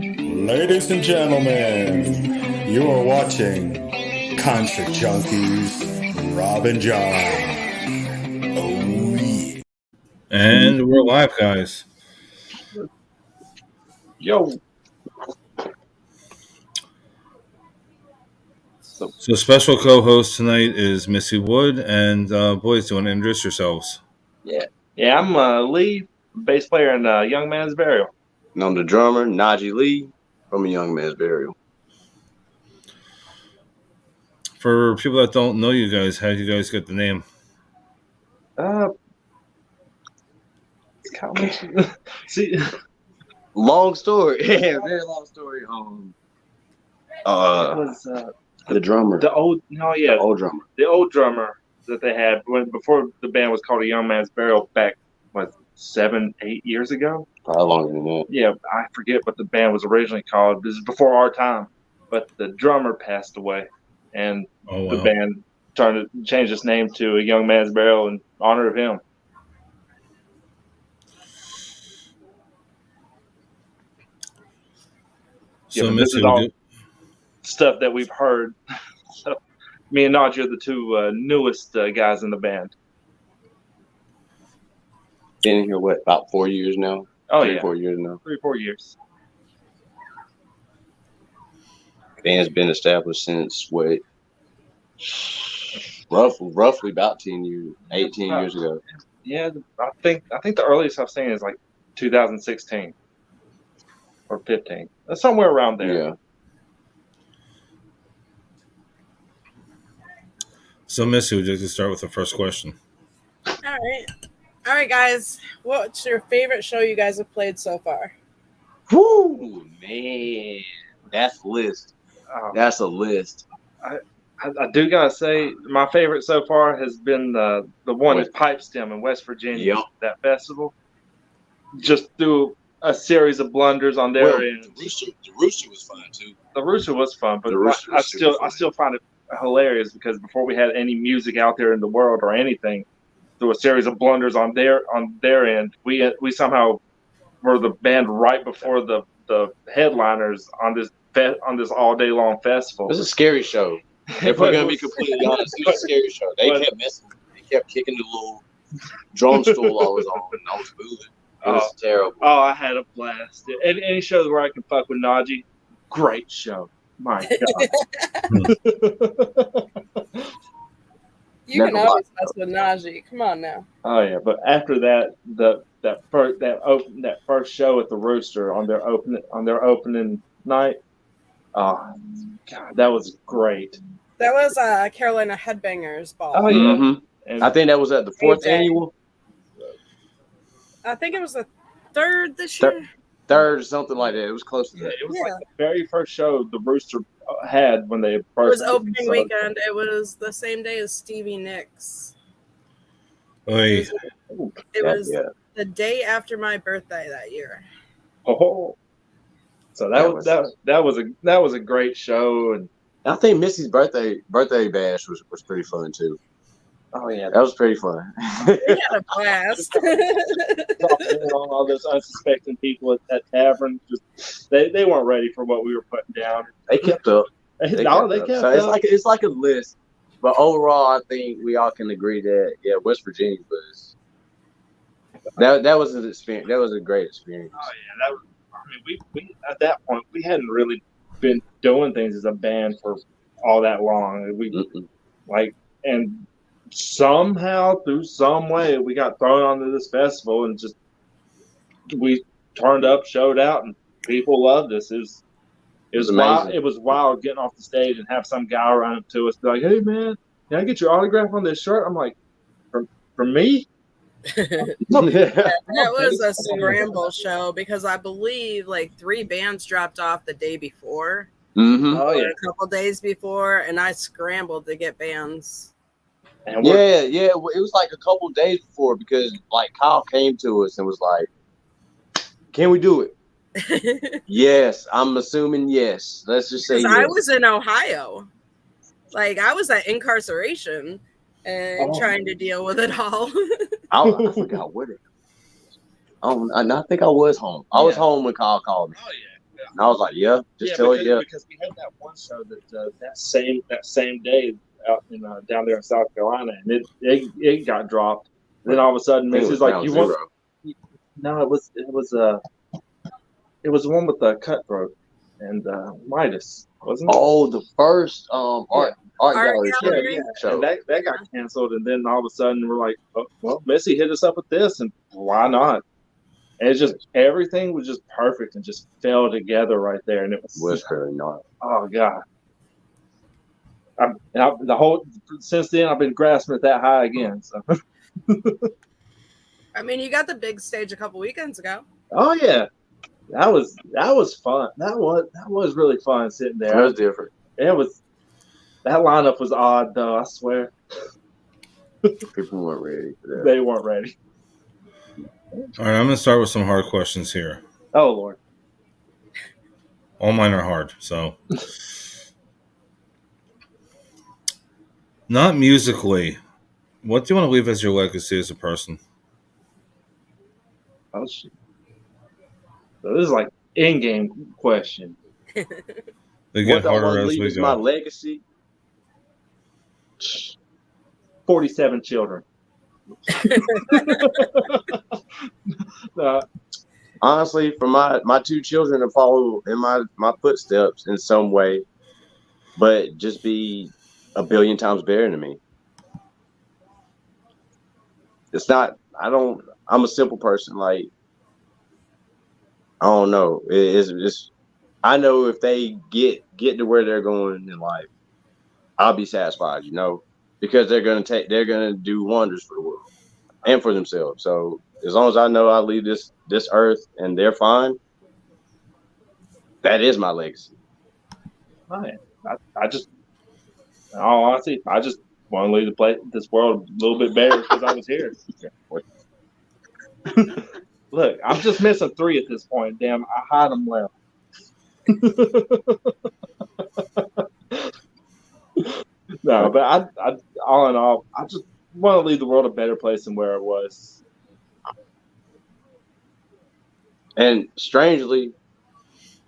Ladies and gentlemen, you are watching Concert Junkies, Rob and John. Oh, yeah. And we're live, guys. Yo. So special co-host tonight is Missy Wood, and boys, do you want to introduce yourselves? Yeah, I'm Lee, bass player in Young Man's Burial. And I'm the drummer, Najee Lee, from A Young Man's Burial. For people that don't know you guys, how did you guys get the name? See, Long story. Yeah, very long story. The drummer. the old The old drummer. the old drummer that they had before the band was called A Young Man's Burial back 7-8 years ago. Probably longer than that. Yeah, I forget what the band was originally called. This is before our time, but the drummer passed away, and the band started to change its name to A Young Man's Burial in honor of him. So, Yeah, Missy, this is all stuff that we've heard. So, me and Najee are the two newest guys in the band. Been here, about 4 years now? Oh, 3 or 4 years now. 3 or 4 years. Band's been established since, roughly about 10 years, 18 years ago. Yeah, I think the earliest I've seen is like 2016 or 15. Somewhere around there. Yeah. So, Missy, would you like to start with the first question? All right, guys. What's your favorite show you guys have played so far? Whoo, man. That's a list. That's a list. I do gotta say, my favorite so far has been the one at Pipestem in West Virginia. Yep. That festival. Just through a series of blunders on their end. The Rooster was fun too. The Rooster was fun, but I still find it hilarious because before we had any music out there in the world or anything, through a series of blunders on their end, we somehow were the band right before the headliners on this all day long festival. It was a scary show. If we're gonna be completely honest, it was a scary show. They kept messing. They kept kicking the little drum stool I was on, and I was moving. It was terrible. Oh, I had a blast. Any shows where I can fuck with Najee, great show. My God. You can always mess with Najee. Come on now. Oh yeah, but after that, that first show at the Rooster on their opening night, oh God, that was great. That was Carolina Headbangers Ball. Oh yeah, Mm-hmm. And I think that was at the 4th annual. I think it was the 3rd this year. 3rd or something like that. It was close to that. It was like the very first show the Rooster had when they first. It was opening weekend. It was the same day as Stevie Nicks. Oy. It was the day after my birthday that year. Oh, so that was a great show, and I think Missy's birthday bash was pretty fun too. Oh yeah, that was pretty fun. We had a blast. All those unsuspecting people at that tavern, they weren't ready for what we were putting down. They kept up. They kept up. So it's like a list, but overall, I think we all can agree that West Virginia was that was an experience. That was a great experience. Oh yeah, that was. I mean, we at that point we hadn't really been doing things as a band for all that long. And somehow through some way we got thrown onto this festival and just we turned up, showed out, and people loved us. It was wild. It was wild getting off the stage and have some guy run up to us be like, "Hey man, can I get your autograph on this shirt?" I'm like, "For me?" That was a scramble show because I believe like 3 bands dropped off the day before. Mm-hmm. Oh yeah, a couple days before, and I scrambled to get bands. And it was like a couple days before because like Kyle came to us and was like, "Can we do it?" Yes, I'm assuming yes. Let's just say yes. I was in Ohio, like I was at incarceration and trying to deal with it all. I forgot what it. I think I was home. I was home when Kyle called me. Oh yeah. And I was like, yeah, just tell it, yeah. Because we had that one show that that same day out in down there in South Carolina, and it got dropped. And then all of a sudden, Missy's like, "You want?" No, it was the one with the Cutthroat and Midas, wasn't it? Oh, the first art gallery show. And that got canceled, and then all of a sudden we're like, oh, well, Missy hit us up with this, and why not? And it's just everything was just perfect and just fell together right there, and it was really not. Oh God. Since then I've been grasping it that high again. So. I mean, you got the big stage a couple weekends ago. Oh yeah, that was fun. That was really fun sitting there. That was different. It was. That lineup was odd though. I swear. People weren't ready for that. They weren't ready. All right, I'm going to start with some hard questions here. Oh Lord. All mine are hard, so. Not musically. What do you want to leave as your legacy as a person? Oh shit. So this is like in-game question. They get harder as we go. go. My legacy? 47 children. Honestly, for my two children to follow in my footsteps in some way, but just be a billion times better than me. It's not. I'm a simple person. Like, I don't know. It's I know if they get to where they're going in life, I'll be satisfied. Because they're gonna do wonders for the world and for themselves. So as long as I know I leave this earth and they're fine, that is my legacy. I just, in all honesty, I just want to leave this world a little bit better because I was here. Look, I'm just missing 3 at this point. Damn, I hide them well. No, but I all in all, I just want to leave the world a better place than where it was. And strangely,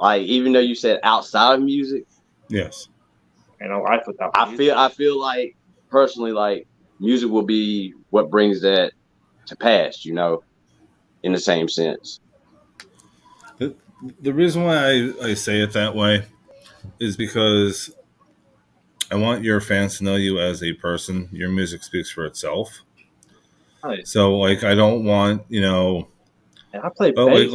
like, even though you said outside of music, yes, and a life without music. I feel like personally, like, music will be what brings that to pass, in the same sense. The reason why I say it that way is because I want your fans to know you as a person. Your music speaks for itself. Nice. So, like, I don't want, I play bass.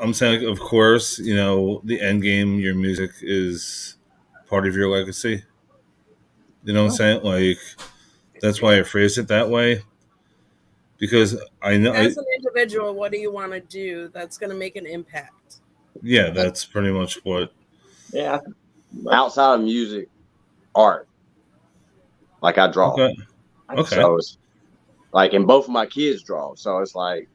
I'm saying, of course, the end game, your music is part of your legacy. You know what I'm saying? Like, that's why I phrased it that way. Because I know, as an individual, what do you want to do that's going to make an impact? Yeah, that's pretty much what. Yeah. Outside of music, art. Like, I draw. Okay. So it's like, and both of my kids draw. So it's like,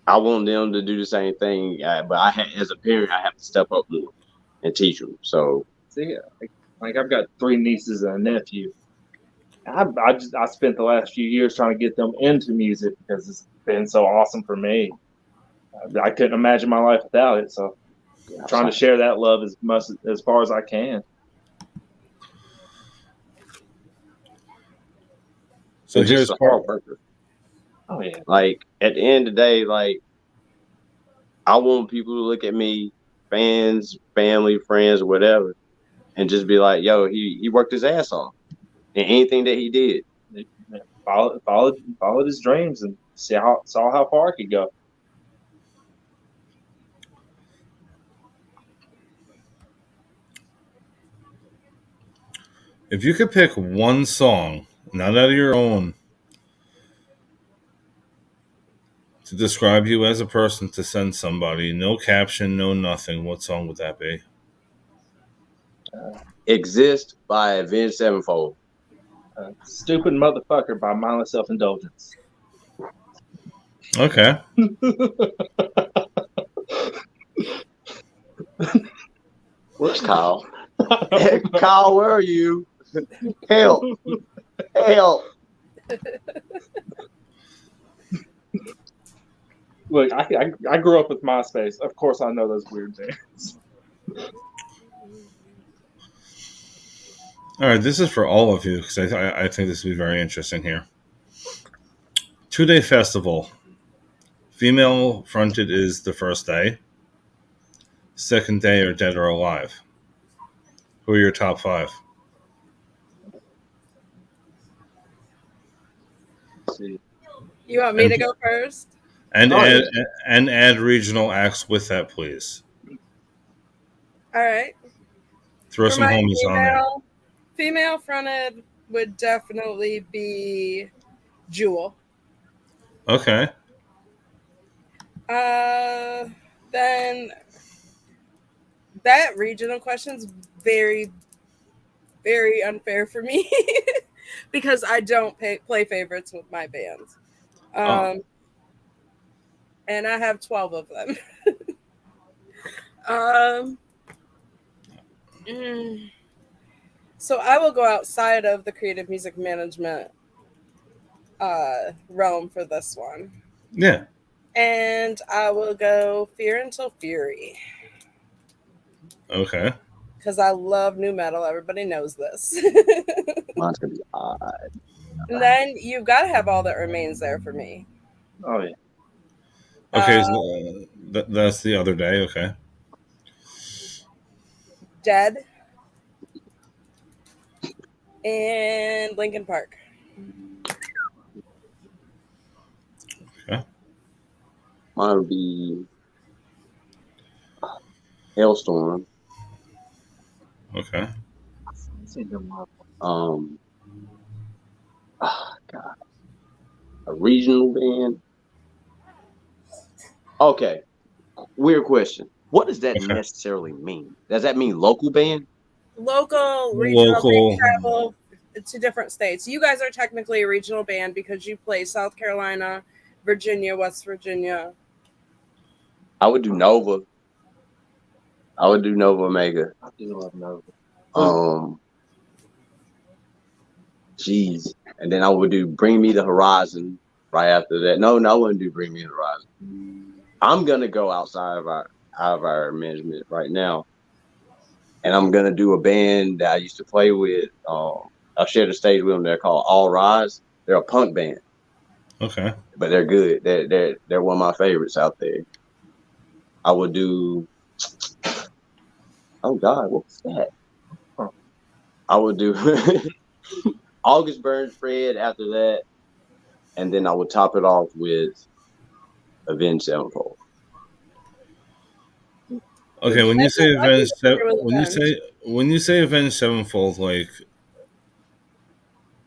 I want them to do the same thing. But as a parent, I have to step up more and teach them. So, see, like I've got 3 nieces and a nephew. I spent the last few years trying to get them into music because it's been so awesome for me. I couldn't imagine my life without it. So I'm trying to share that love as far as I can. So here's the hard worker. Oh yeah. Like, at the end of the day, like, I want people to look at me, fans, family, friends, whatever, and just be like, yo, he worked his ass off in anything that he did. Followed his dreams and saw how far he could go. If you could pick one song, not out of your own, to describe you as a person, to send somebody, no caption, no nothing, what song would that be? Exist by Avenged Sevenfold. Stupid Motherfucker by Mindless Self-Indulgence. Okay. Where's Kyle? Hey, Kyle, where are you? Help. Look, I grew up with MySpace. Of course, I know those weird bands. All right, this is for all of you because I think this will be very interesting here. 2-day festival. Female fronted is the first day. Second day are Dead or Alive. Who are your top 5? You want me to go first? And add regional acts with that, please. All right. Throw For some my homies on there. female fronted would definitely be Jewel. Okay. Then that regional question's very, very unfair for me because I don't play favorites with my bands. And I have 12 of them. So I will go outside of the creative music management realm for this one. Yeah. And I will go Fear Until Fury. Okay. Because I love new metal. Everybody knows this. Mine's gonna be odd. And then you've got to have All That Remains there for me. Oh yeah. Okay, so that's the other day. Okay. Dead. And Linkin Park. Okay. Mine would be Hailstorm. Okay. God. A regional band. Okay. Weird question. What does that necessarily mean? Does that mean local band? Local, regional, they travel to different states. You guys are technically a regional band because you play South Carolina, Virginia, West Virginia. I would do Nova. I would do Nova Omega. I do love Nova. Jeez. And then I would do Bring Me the Horizon right after that. No, I wouldn't do Bring Me the Horizon. I'm gonna go outside of our management right now. And I'm gonna do a band that I used to play with. I shared a stage with them. They're called All Rise. They're a punk band. Okay. But they're good. They're one of my favorites out there. I would do. Oh God, what was that? I would do August Burns Fred after that, and then I would top it off with Avenged Sevenfold. Okay, when you say Avenged Sevenfold, like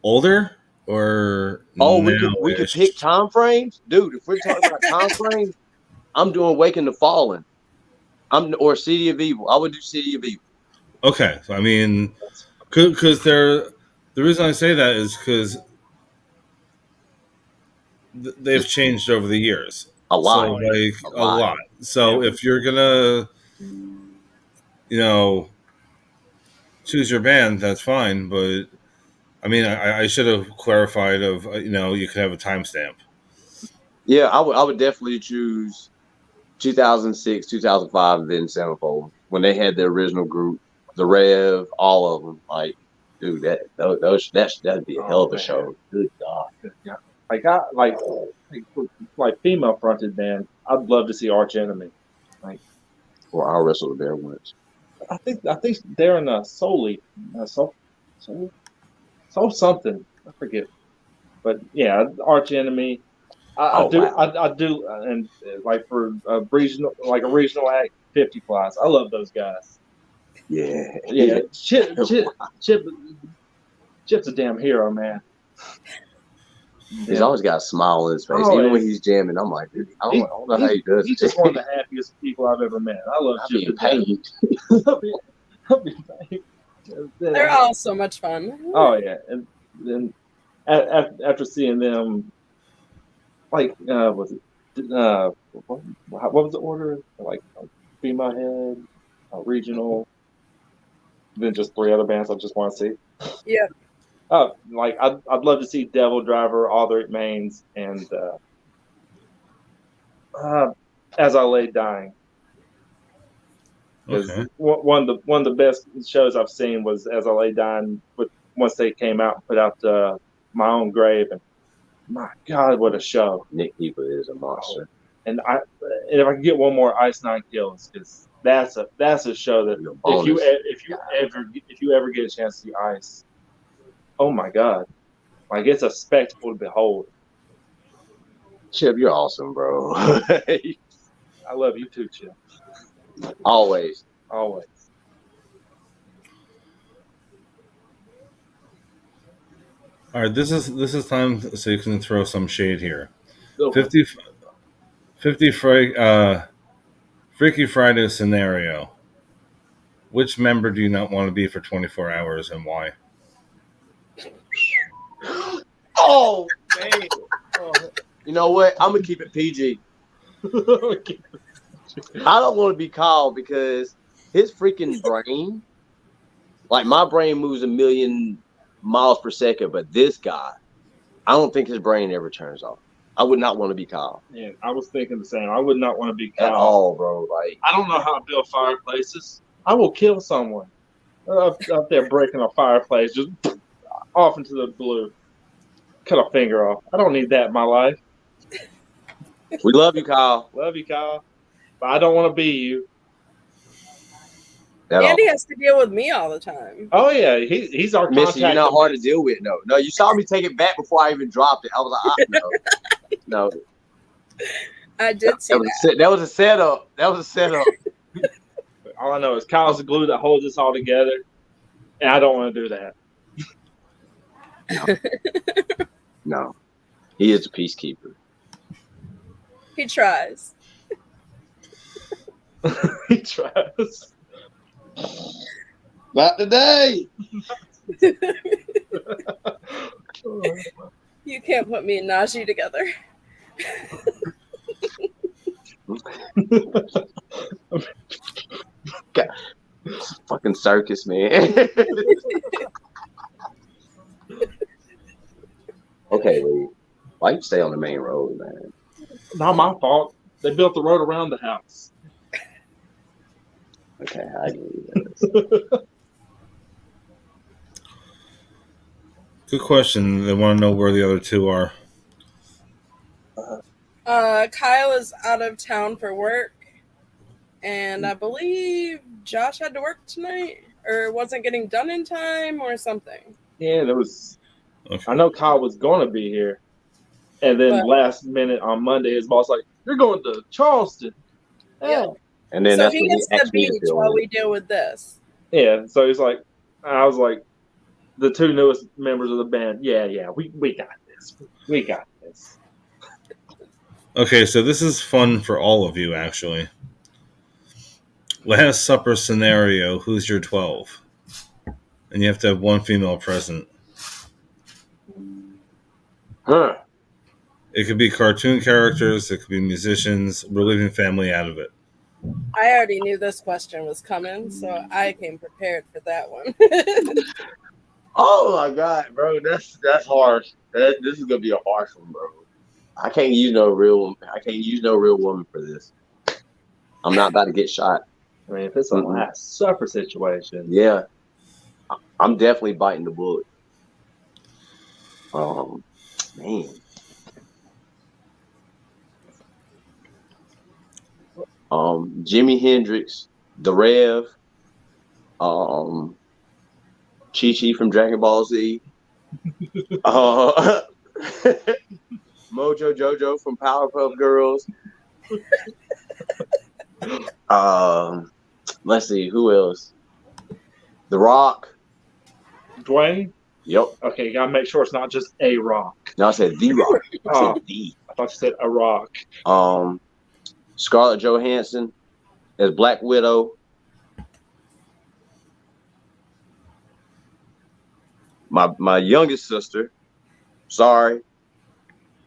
older or we could pick time frames, dude. If we're talking about time frames, I'm doing Waking the Fallen. Or City of Evil. I would do City of Evil. Okay, so I mean, because the reason I say that is because they've changed over the years. A lot. So, a lot. So if you're gonna, choose your band, that's fine. But I mean, I should have clarified you could have a timestamp. Yeah, I would definitely choose 2006, 2005 Avenged Sevenfold when they had the original group, the Rev, all of them. Like, dude, that'd be a hell of a show. Good God. Yeah. Like female fronted band, I'd love to see Arch Enemy. Or I'll wrestle the bear once. I think they're in a Soul something. I forget. But yeah, Arch Enemy. I do, and like for a regional act, 50 Flies. I love those guys. Yeah. Chip's a damn hero, man. He's always got a smile on his face, even when he's jamming. I'm like, dude, I don't know how he does it. He's just one of the happiest people I've ever met. I love Chip. They're all so much fun. Oh yeah, and then after seeing them, what was the order? Like Be My Head, regional, then just 3 other bands I just want to see. Yeah. I'd love to see Devil Driver, All That Remains, and As I Lay Dying. Okay. One of the best shows I've seen was As I Lay Dying. Once they came out and put out My Own Grave, and my God, what a show! Nick Keeper is a monster. And if I could get one more, Ice Nine Kills, because that's a show that if you ever get a chance to see Ice, oh my God, like it's a spectacle to behold. Chip, you're awesome, bro. I love you too, Chip. Always. Always. All right, this is time so you can throw some shade here. Go 50 Freaky Friday scenario. Which member do you not want to be for 24 hours and why? Oh, man. You know what? I'm going to keep it PG. I don't want to be called because his freaking brain, like my brain moves 1,000,000 miles per second, but this guy, I don't think his brain ever turns off. I would not want to be called. Yeah, I was thinking the same. I would not want to be At called. all, bro. Like, I don't know how to build fireplaces. I will kill someone up there breaking a fireplace, just off into the blue. Cut a finger off. I don't need that in my life. we love you, Kyle. Love you, Kyle. But I don't want to be you. Andy has to deal with me all the time. Oh yeah, he's our Missy, contact. you're not hard to deal with. No, you saw me take it back before I even dropped it. I was like, no. I did see that. That was a setup. All I know is Kyle's the glue that holds us all together, and I don't want to do that. No. He is a peacekeeper. He tries. He tries. Not today. You can't put me and Najee together. God, fucking circus, man. Okay, Lee. Why you stay on the main road, man? Not my fault. They built the road around the house. Okay, I agree. Good question. They want to know where the other two are. Kyle is out of town for work, and I believe Josh had to work tonight, or wasn't getting done in time, or something. Yeah, there was. Okay. I know Kyle was going to be here, and then last minute on Monday, his boss like, "You're going to Charleston." Yeah. And then So that's he when gets he the asked me beach to fill while in. we deal with this. Yeah, so he's like, I was like, the two newest members of the band. Yeah, we got this. We got this. Okay, so this is fun for all of you, actually. Last Supper scenario, who's your 12? And you have to have one female present. Huh. It could be cartoon characters, it could be musicians. We're leaving family out of it. I already knew this question was coming, so I came prepared for that one. Oh my God, bro, that's harsh. This is gonna be a harsh one, bro. I can't use no real woman for this. I'm not about to get shot. I mean, if it's a Last Supper situation, Yeah, I'm definitely biting the bullet. Man. Jimi Hendrix, The Rev, Chi-Chi from Dragon Ball Z, Mojo Jojo from Powerpuff Girls. Let's see, who else? The Rock. Dwayne. Yep. Okay, you gotta make sure it's not just a rock. No, I said The Rock. I said the. I thought you said a rock. Scarlett Johansson as Black Widow. My youngest sister. Sorry.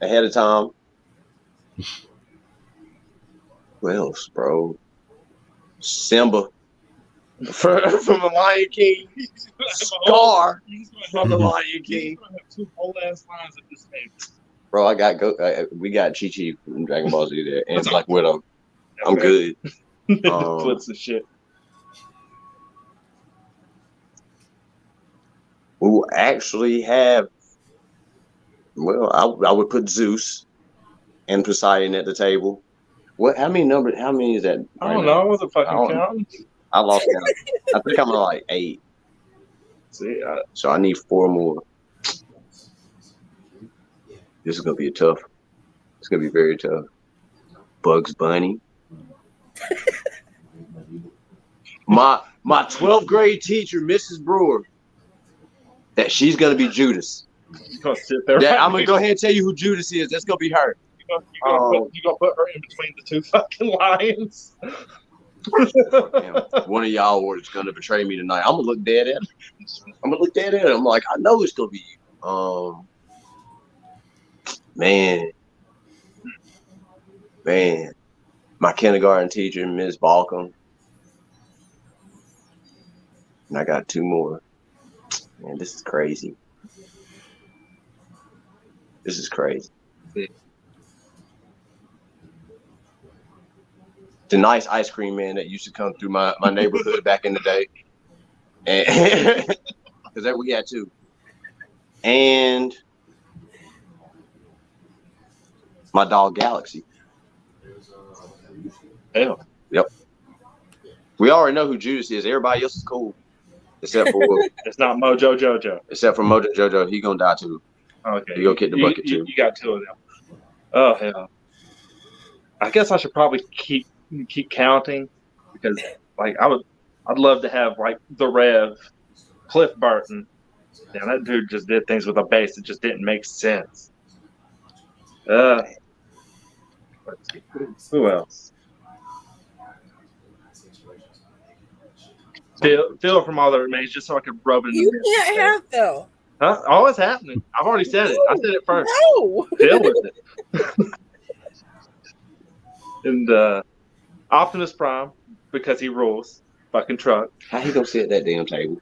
Ahead of time. Who else, bro? Simba. From the Lion King. Scar from the Lion King. You're gonna have two whole ass lines at this table. Bro, we got Chi-Chi from Dragon Ball Z there, and Black Widow. I'm good. Flips and shit. We will actually have. Well, I would put Zeus and Poseidon at the table. What? How many is that? I don't know. I wasn't fucking counting. I lost count. I think I'm at like 8. See, so I need 4 more. This is gonna be tough. It's gonna be very tough. Bugs Bunny. my 12th grade teacher, Mrs. Brewer, that she's gonna be Judas. You're gonna sit there. I'm gonna go ahead and tell you who Judas is. That's gonna be her. You gonna put her in between the 2 fucking lions? One of y'all is gonna betray me tonight. I'm gonna look dead at him. I'm like, I know it's gonna be you. Man, my kindergarten teacher, Ms. Balcom, and I got 2 more. Man, this is crazy. The nice ice cream man that used to come through my neighborhood back in the day, and because that we had 2, and my dog Galaxy. Hell. Yep. We already know who Judas is. Everybody else is cool, except for it's not Mojo Jojo. Except for Mojo Jojo, he gonna die too. Okay. He gonna kick the bucket too. You got 2 of them. Oh hell. I guess I should probably keep counting because, like, I'd love to have like the Rev, Cliff Burton. Damn, that dude just did things with a bass that just didn't make sense. Let's see. Who else? Phil from All That Remains, just so I could rub it in You the can't have Phil. Huh? Oh, it's happening. I've already said it. I said it first. No. Phil with it. And Optimus Prime, because he rules. Fucking truck. How he gonna sit at that damn table?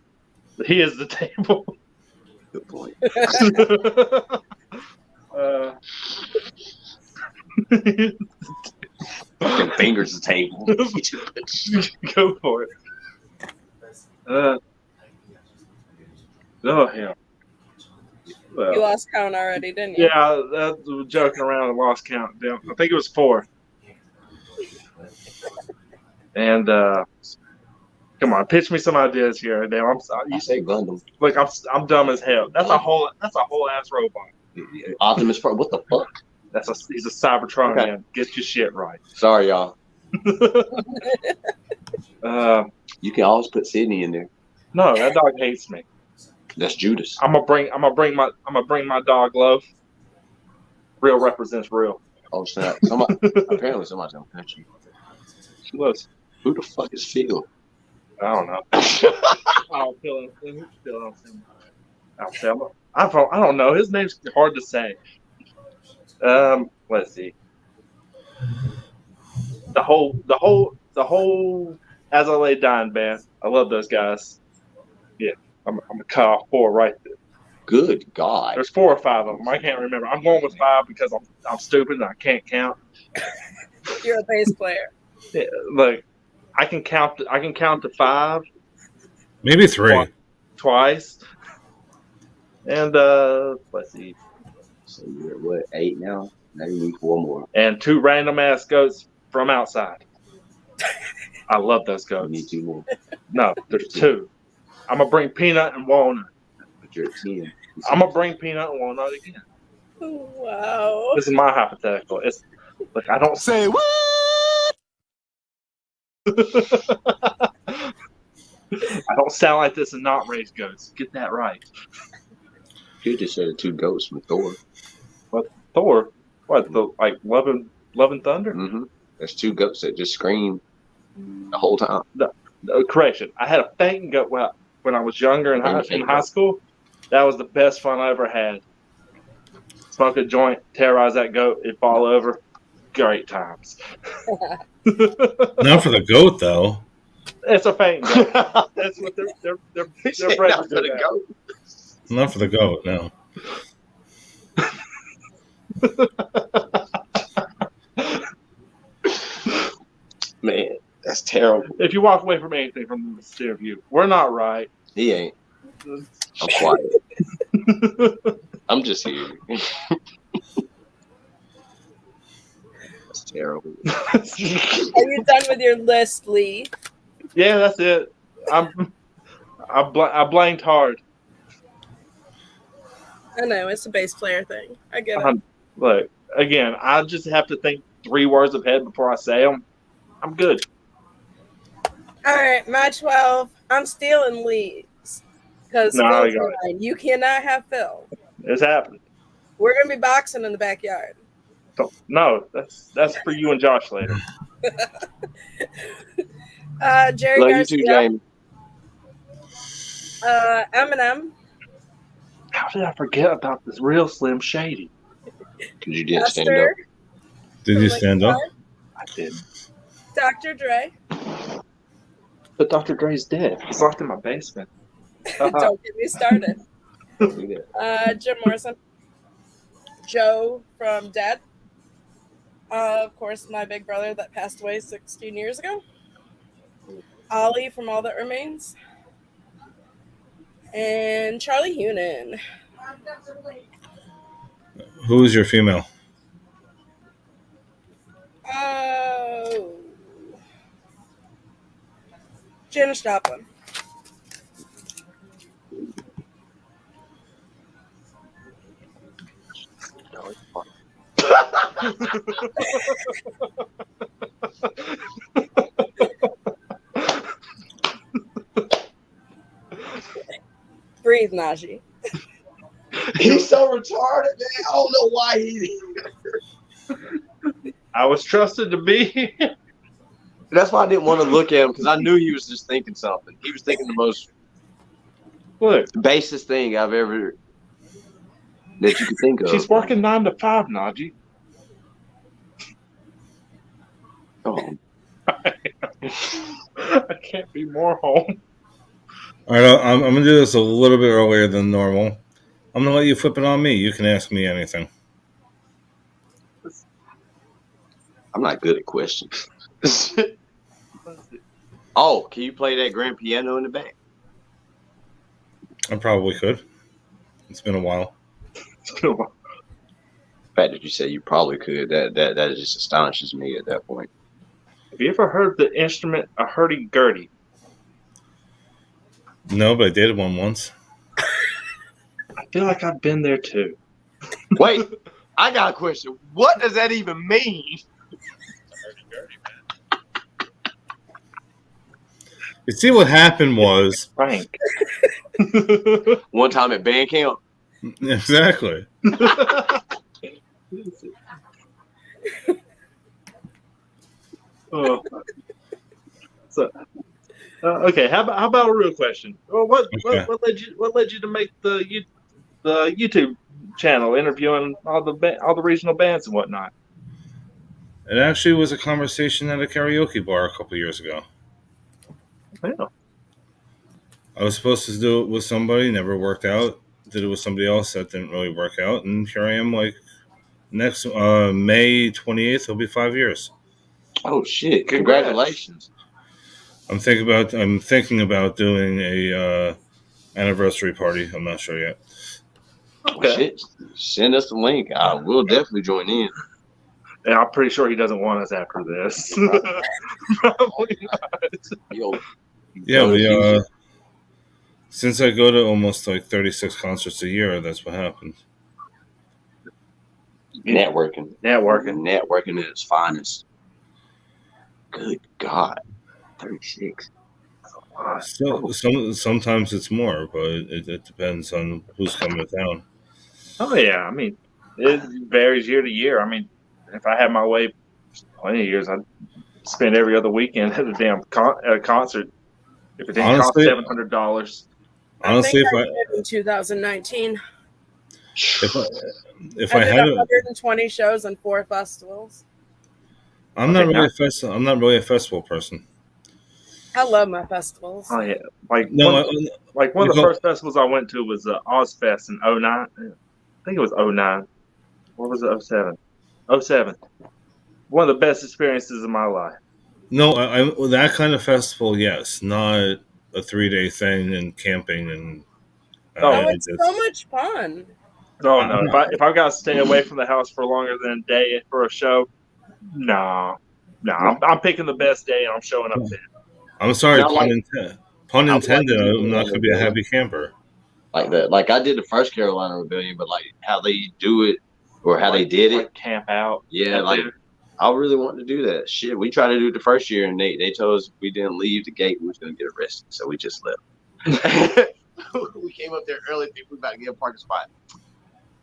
He is the table. Good point. Fucking fingers the table. Go for it. Oh hell. Well, You lost count already, didn't you? yeah, that was joking around and lost count. Damn, I think it was 4. And come on, pitch me some ideas here. Damn, You say Gundam. Look, I'm dumb as hell. That's a whole ass robot. Optimus Prime. What the fuck? He's a Cybertron Okay. man. Get your shit right. Sorry, y'all. You can always put Sydney in there. No, that dog hates me. That's Judas. I'm gonna bring my dog Love. Real represents real. Oh snap! Apparently somebody's gonna punch you. She was. Who the fuck is Phil? I don't know. Oh, Phil. I don't know. His name's hard to say. Let's see. The whole As I Lay Dying band. I love those guys. Yeah, I'm gonna cut off 4 right there. Good God. There's 4 or 5 of them. I can't remember. I'm going with 5 because I'm stupid and I can't count. You're a bass player. Yeah, look, I can count to 5. Maybe 3. Twice. And let's see. So you're at what, 8 now? Now you need 4 more. And 2 random ass goats from outside. I love those You goats. need 2 more. No, there's 2. I'm gonna bring Peanut and Walnut. But you're at 10. I'm gonna bring Peanut and Walnut again. Wow. This is my hypothetical. It's like I don't Say what? I don't sound like this and not raise goats. Get that right. You just said 2 goats from Thor. What Thor? What the like Love and Thunder? Mm-hmm. There's 2 goats that just scream the whole time. No, correction. I had a fainting goat when I was younger in high school. That was the best fun I ever had. Smoke a joint, terrorize that goat, it'd fall over. Great times. Not for the goat, though. It's a fainting goat. That's what they're Not for the goat. Not for the goat, no. Man, that's terrible. If you walk away from anything from this interview, we're not right. He ain't. I'm quiet. I'm just here. That's terrible. Are you done with your list, Lee? Yeah, that's it. I blanked hard. I know, it's a bass player thing. I get it. Look, again, I just have to think 3 words ahead before I say them. I'm good. All right, my 12. I'm stealing Lee's. Because No, you cannot have Phil. It's happening. We're going to be boxing in the backyard. No, that's for you and Josh later. Jerry Love Garcia. you too, Jamie. Eminem. How did I forget about this real Slim Shady? Because you didn't stand up. Did you stand up? I didn't. Dr. Dre. But Dr. Dre's dead. He's locked in my basement. Don't get me started. Jim Morrison. Joe from Dead. Of course, my big brother that passed away 16 years ago. Ollie from All That Remains. And Charlie Hunnam. Who is your female? Oh. Janis Joplin. Breathe, Najee. He's so retarded, man. I don't know why he. I was trusted to be. That's why I didn't want to look at him because I knew he was just thinking something. He was thinking the most basest thing I've ever that you could think of. She's working 9 to 5, Najee. Oh. I can't be more home. All right, I'm going to do this a little bit earlier than normal. I'm going to let you flip it on me. You can ask me anything. I'm not good at questions. Oh, can you play that grand piano in the back? I probably could. It's been a while. The fact that you say you probably could, that just astonishes me at that point. Have you ever heard the instrument a hurdy-gurdy? No, but I dated one once. I feel like I've been there too. Wait, I got a question. What does that even mean? You see, what happened was Frank. One time at band camp. exactly. Okay. How about a real question? Well, what led you to make the YouTube channel, interviewing all the regional bands and whatnot? It actually was a conversation at a karaoke bar a couple years ago. Yeah. I was supposed to do it with somebody, never worked out. Did it with somebody else, that didn't really work out, and here I am. Like next May 28th, it'll be 5 years. Oh shit! Congratulations. I'm thinking about doing a anniversary party. I'm not sure yet. Okay. Shit. Send us the link. I will definitely join in. And I'm pretty sure he doesn't want us after this. Probably not. Yeah, since I go to almost like 36 concerts a year, that's what happens. Networking at its finest. Good God, 36. So sometimes it's more, but it depends on who's coming to town. Oh yeah, I mean, it varies year to year. I mean, if I had my way, plenty of years, I'd spend every other weekend at a damn concert. If it didn't cost $700. Honestly, I think I did in 2019. If I I did had 120 shows and 4 festivals. I'm not really a festival person. I love my festivals. Oh yeah, one of the first festivals I went to was Ozfest in 2009. I think it was 2009. What was it? 07. 07. One of the best experiences of my life. No, I that kind of festival, yes, not a 3-day thing and camping and. Oh, Oh, it's so much fun. Oh no! If I got to stay away from the house for longer than a day for a show, no. I'm picking the best day and I'm showing up then. I'm sorry, Not like- pun I would like intended. to do I'm not that going to be a rebellion. happy camper. Like that. Like I did the first Carolina Rebellion, but like how they do it or how they did it. Like camp out. Yeah, up like there. I really want to do that. Shit, we tried to do it the first year, and they told us if we didn't leave the gate, we was gonna get arrested. So we just left. We came up there early, thinking we about to get a parking spot.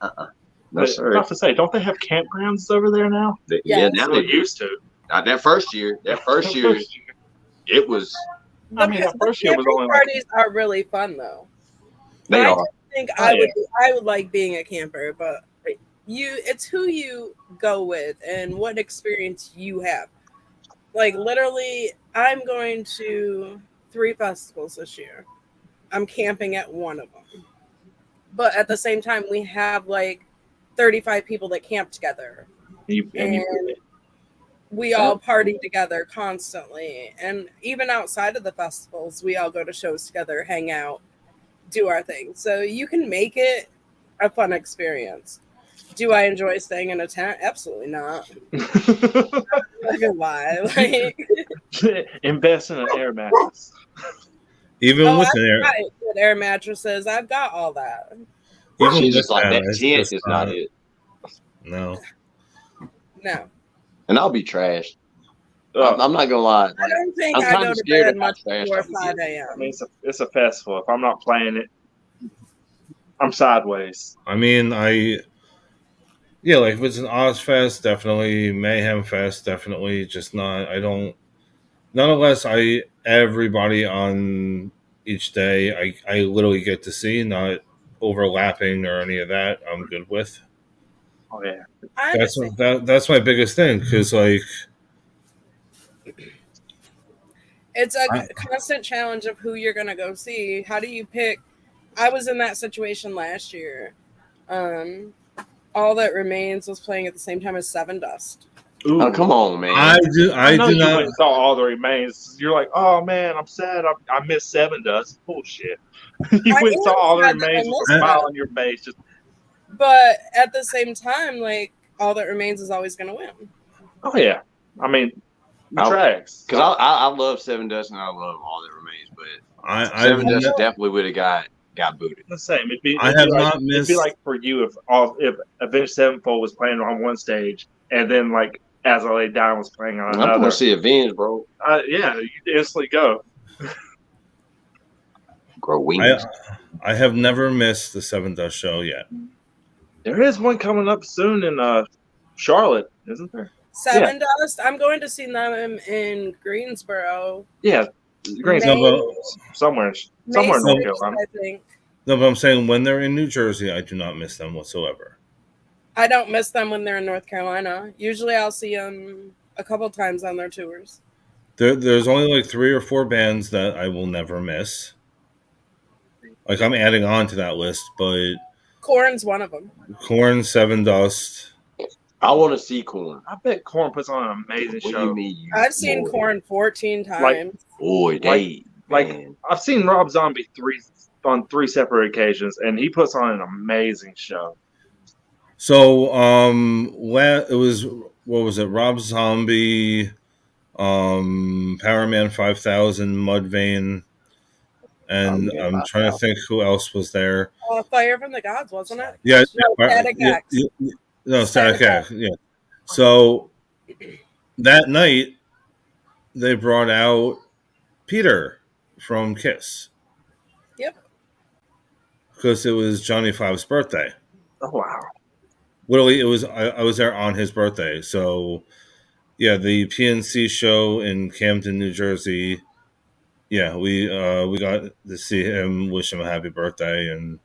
No, But sir. about to say, don't they have campgrounds over there now? Yeah, Yes. now They they used to. not that first year. That first year, it was. I mean, that first year was camping only like parties are really fun though. They I are. think Oh, I would like being a camper, but it's who you go with and what experience you have. Like literally, I'm going to 3 festivals this year. I'm camping at one of them. But at the same time, we have like 35 people that camp together. And we all party together constantly. And even outside of the festivals, we all go to shows together, hang out, do our thing. So you can make it a fun experience. Do I enjoy staying in a tent? Absolutely not. I'm not gonna lie. Like, invest in an air mattress. Even with I've an air, got good air mattresses. I've got all that. even She's with just like that it's tent just is not it. No. No. And I'll be trashed. Oh, I'm not gonna lie. I don't think I'm I kinda go to scared bed of how much fast before I can 5 get. I a.m. mean, it's a festival. If I'm not playing it, I'm sideways. I mean, yeah, like if it's an Ozfest, definitely. Mayhem Fest, definitely. Just not, none unless everybody on each day, I literally get to see, not overlapping or any of that, I'm good with. Oh yeah. I understand. That's my biggest thing, because like, It's a constant challenge of who you're gonna go see. How do you pick? I was in that situation last year. All That Remains was playing at the same time as Seven Dust. Ooh. Oh, come on, man. I know do you not. went and saw All the Remains. You're like, oh man, I'm sad. I missed Seven Dust. Bullshit. You went and saw All the sad that I Remains with missed a smile that. on your face. Just But at the same time, like All That Remains is always gonna win. oh yeah. I mean, the tracks. Because I love Seven Dust and I love All That Remains, but Seven Dust definitely would have got booted. The same. It'd be like for you if Avenged Sevenfold was playing on one stage and then like As I Lay Down was playing on another. I'm gonna see Avenged, bro. Yeah, you instantly go. Grow wings. I have never missed the Seven Dust show yet. There is one coming up soon in Charlotte, isn't there? Seven Dust. I'm going to see them in Greensboro. Yeah, Greensboro, somewhere in May North 6th, Carolina. I think. No, but I'm saying when they're in New Jersey, I do not miss them whatsoever. I don't miss them when they're in North Carolina. Usually I'll see them a couple times on their tours. There's only like 3 or 4 bands that I will never miss. Like I'm adding on to that list, but Korn's one of them. Korn, Seven Dust. I want to see Korn. I bet Korn puts on an amazing What show. do you mean? I've seen Korn 14 times. Boy, man. I've seen Rob Zombie on 3 separate occasions, and he puts on an amazing show. So it was, what was it? Rob Zombie, Power Man 5000, Mudvayne, and I'm trying to think who else was there. Fire from the Gods, wasn't it? Yeah, No, Static X. No, Static X. Yeah. So that night they brought out Peter from Kiss. Yep. Because it was Johnny Five's birthday. Oh wow! Literally, it was. I was there on his birthday. So yeah, the PNC show in Camden, New Jersey. Yeah, we got to see him, wish him a happy birthday, and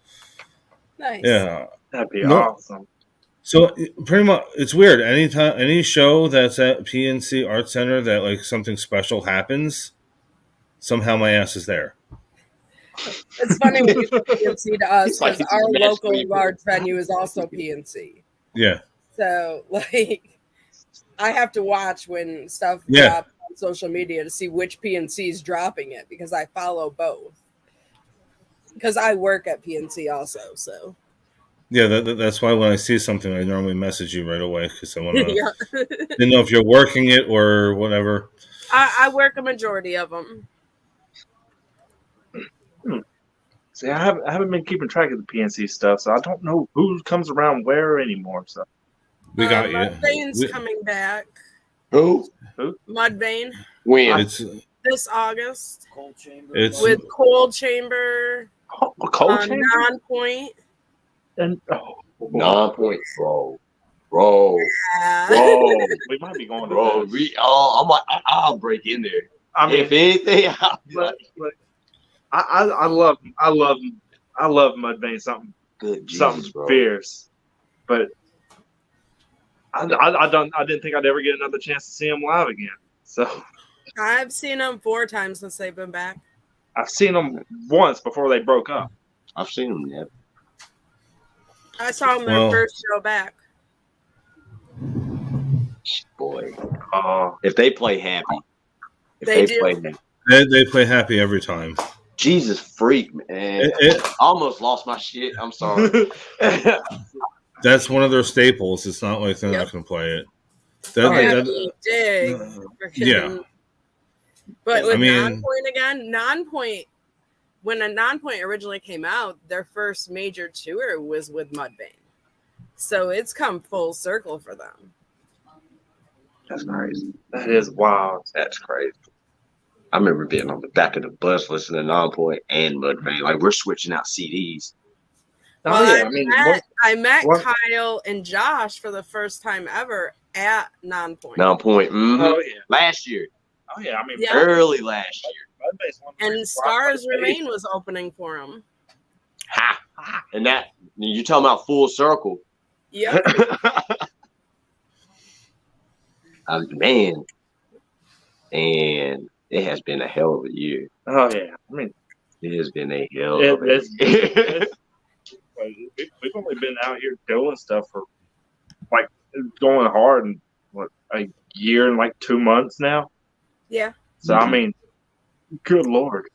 nice. Yeah, that'd be awesome. So pretty much, it's weird. Any show that's at PNC Art Center that like something special happens, somehow my ass is there. It's funny when you say PNC to us because our local large venue is also PNC. Yeah. So, like, I have to watch when stuff Yeah. drops on social media to see which PNC is dropping it because I follow both. Because I work at PNC also, so. Yeah, that's why when I see something, I normally message you right away because I want to Yeah. didn't know if you're working it or whatever. I work a majority of them. See, I haven't been keeping track of the PNC stuff, so I don't know who comes around where anymore. So We got you. Mudvane's coming back. Who? Mudvayne. When? It's This August. Cold chamber. It's With Cold Chamber. Cold Chamber Non-point. and 9 points, bro. Bro. we might be going to Bro. that. I'll break in there. I mean, If anything, I'll be but, like, but I love Mudvayne something good Jesus, something bro. fierce, but I didn't think I'd ever get another chance to see him live again. So I've seen them 4 times since they've been back. I've seen them once before they broke up. I've seen him yet. I saw them their first show back. Boy. If they play happy. They do. They play happy every time. Jesus freak, man. I almost lost my shit. I'm sorry. That's one of their staples. It's not like they're not going to play it. Yeah. But with Non-Point again, Non-Point, when a Non-Point originally came out, their first major tour was with Mudvayne. So it's come full circle for them. That's crazy. That is wild. That's crazy. I remember being on the back of the bus listening to Non-Point and Mudvayne. Like, we're switching out CDs. I met Kyle and Josh for the first time ever at Non-Point. Non-Point. Mm-hmm. Oh, yeah. Last year. Oh, yeah. I mean, early last year. And Stars Remain was opening for him. Ha! And that, you're talking about full circle. Yep. Man. And it has been a hell of a year. Oh, yeah. I mean, it has been a hell of a year. We've only been out here doing stuff for, like, going hard in, a year and, 2 months now? Yeah. So, I mean, good Lord.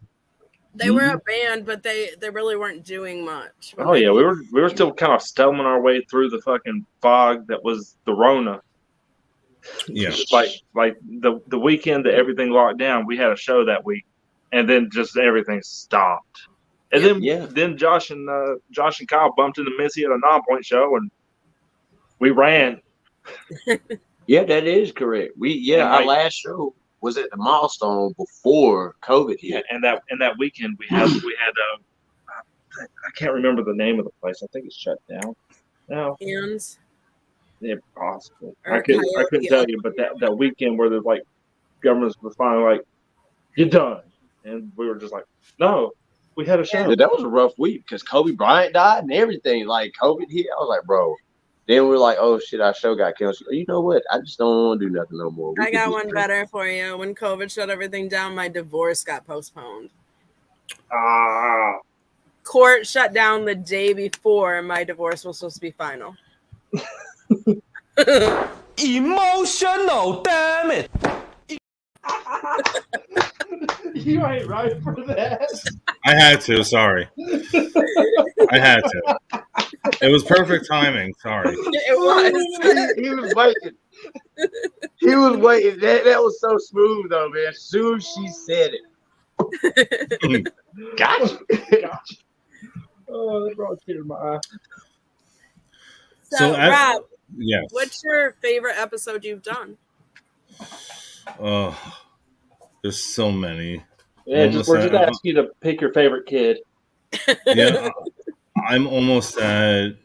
They were a band, but they really weren't doing much. Oh, yeah. We were still kind of stumbling our way through the fucking fog that was the Rona. Yeah. Like the weekend that everything locked down, we had a show that week, and then just everything stopped. And then Josh and Kyle bumped into Missy at a Non-Point show, and we ran. Yeah, that is correct. Our last show was at the Milestone before COVID hit. And that weekend we had I can't remember the name of the place. I think it's shut down now. Hands. Yeah, possible. I couldn't tell you, but that weekend where the governments were finally you're done, and we were just like, no, we had a show. Yeah, that was a rough week because Kobe Bryant died and everything. Like COVID hit, I was like, bro. Then we're like, oh shit, our show got canceled. You know what? I just don't want to do nothing no more. I got one better for you. When COVID shut everything down, my divorce got postponed. Court shut down the day before, and my divorce was supposed to be final. Emotional, damn it! You ain't right for that. I had to. Sorry. I had to. It was perfect timing. Sorry. It was. He was waiting. He was waiting. That was so smooth, though, man. As soon as she said it. Gotcha. Oh, that brought a tear to my eye. So Rob, yes. What's your favorite episode you've done? There's so many. Yeah, we're just asking you to pick your favorite kid. Yeah, I'm almost at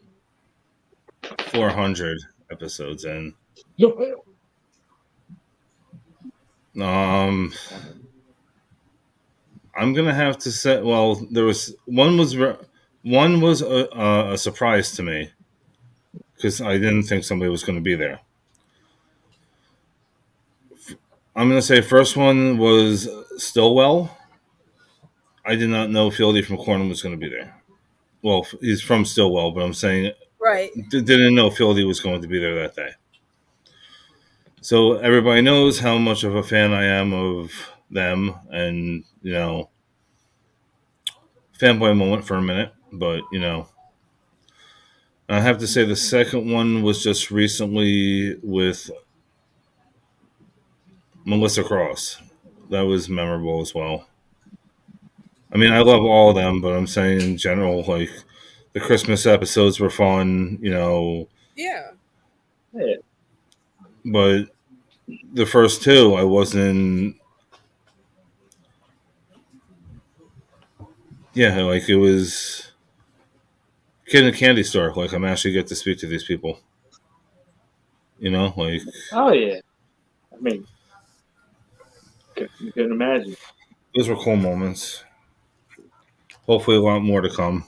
400 episodes in. I'm gonna have to say. Well, there was one was a surprise to me because I didn't think somebody was going to be there. I'm going to say first one was Stillwell. I did not know Fieldy from Cornham was going to be there. Well, he's from Stillwell, but I'm saying Right. Didn't know Philly was going to be there that day. So everybody knows how much of a fan I am of them, and fanboy moment for a minute. But I have to say the second one was just recently with Melissa Cross. That was memorable as well. I mean, I love all of them, but I'm saying in general, like the Christmas episodes were fun, Yeah. Yeah. but the first two, I wasn't. Yeah, like it was kid in a candy store. Like I'm actually get to speak to these people. Like Oh yeah. I mean, you couldn't imagine. those were cool moments. Hopefully, a lot more to come.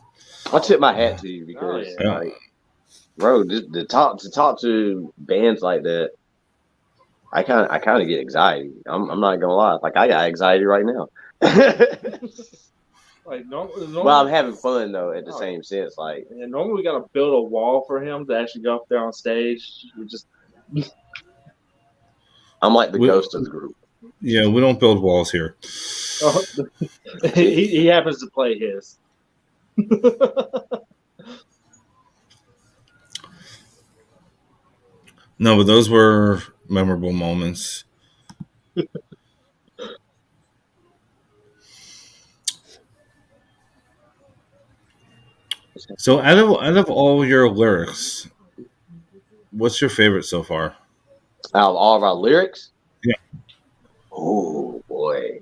I tip my hat to you because, yeah. like, bro, to talk to bands like that, I kind of get anxiety. I'm not gonna lie, like I got anxiety right now. Like normally, Well, I'm having fun though. At the same sense, like normally we gotta build a wall for him to actually go up there on stage. We just I'm like the ghost of the group. Yeah, we don't build walls here. he happens to play his. No, but those were memorable moments. So out of all your lyrics, what's your favorite so far? Out of all of our lyrics, Yeah. Oh boy.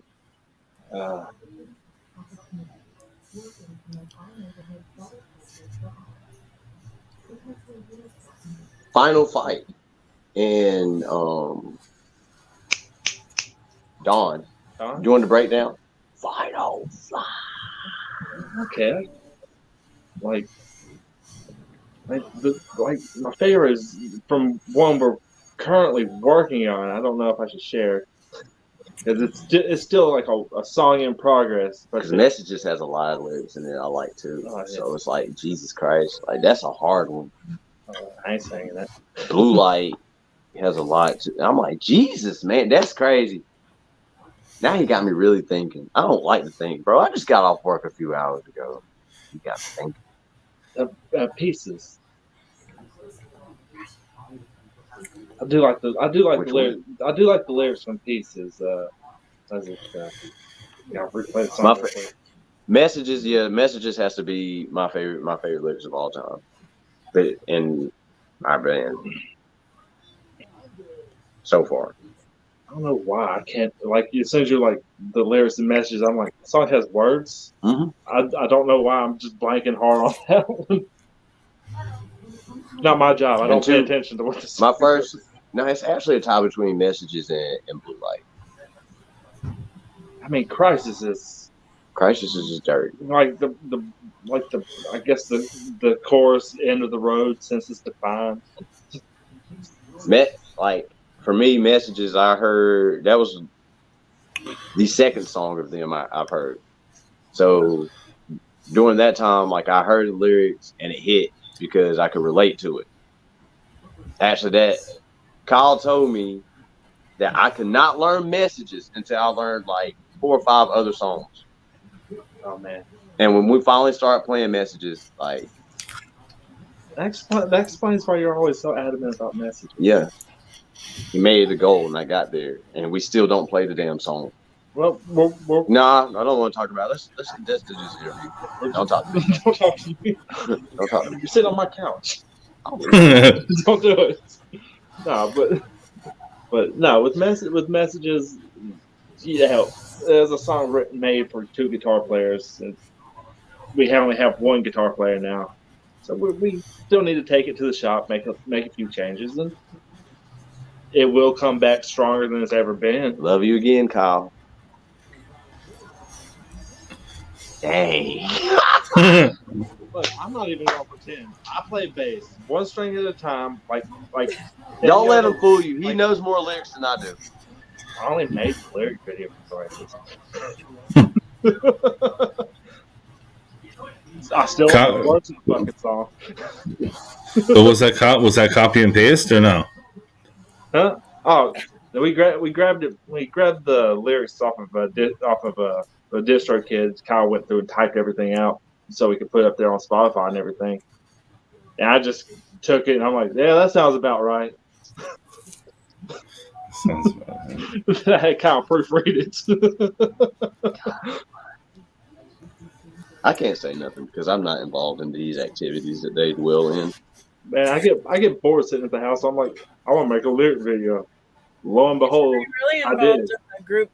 Final fight and Dawn. You want to break down? Final fight. Okay. Like my favorite is from one we're currently working on. I don't know if I should share because it's still like a song in progress. Because Messages has a lot of lyrics in there I like too. Oh, yeah. So it's like Jesus Christ, like that's a hard one. I ain't saying that. Blue Light has a lot too. I'm like, Jesus, man, that's crazy. Now you got me really thinking. I don't like to think, bro. I just got off work a few hours ago. You got me thinking. Pieces. I do like the lyrics. I do like the lyrics from Pieces. Messages, yeah, Messages has to be my favorite lyrics of all time. But in our band so far. I don't know why I can't like as soon as you're like the lyrics and messages, I'm like the song has words. Mm-hmm. I don't know why I'm just blanking hard on that one. Not my job. I don't pay attention to what the song is. No, it's actually a tie between Messages and Blue Light. I mean, Crisis is just dirty. Like the I guess the chorus end of the road since it's defined. Like for me, Messages I heard that was the second song of them I've heard. So during that time, like I heard the lyrics and it hit because I could relate to it. Actually, Kyle told me that I could not learn Messages until I learned like 4 or 5 other songs. Oh man! And when we finally started playing Messages, like that explains why you're always so adamant about Messages. Yeah, he made it a goal, and I got there, and we still don't play the damn song. Well, nah, I don't want to talk about it. Let's do this interview. Don't talk to me. Don't talk to me. Don't talk to me. You sit on my couch. Don't do it. No, but no, with Messages, there's a song made for 2 guitar players, and we only have 1 guitar player now, so we still need to take it to the shop, make a few changes, and it will come back stronger than it's ever been. Love you again, Kyle. Dang. Look, I'm not even gonna pretend. I play bass 1 string at a time. Like. Don't let him fool you. He knows more lyrics than I do. I only made the lyric video for Crisis. I still don't know the words of the fucking song. But was that copy and paste or no? Huh? Oh, we grabbed it. We grabbed the lyrics off of a distro kids. Kyle went through and typed everything out so we could put it up there on Spotify and everything. And I just took it and I'm like, yeah, that sounds about right. Sounds about right. I had Kyle proofread it. I can't say nothing because I'm not involved in these activities that they dwell in. Man, I get bored sitting at the house. I'm like, I want to make a lyric video. Lo and behold, You're really I involved did. in the group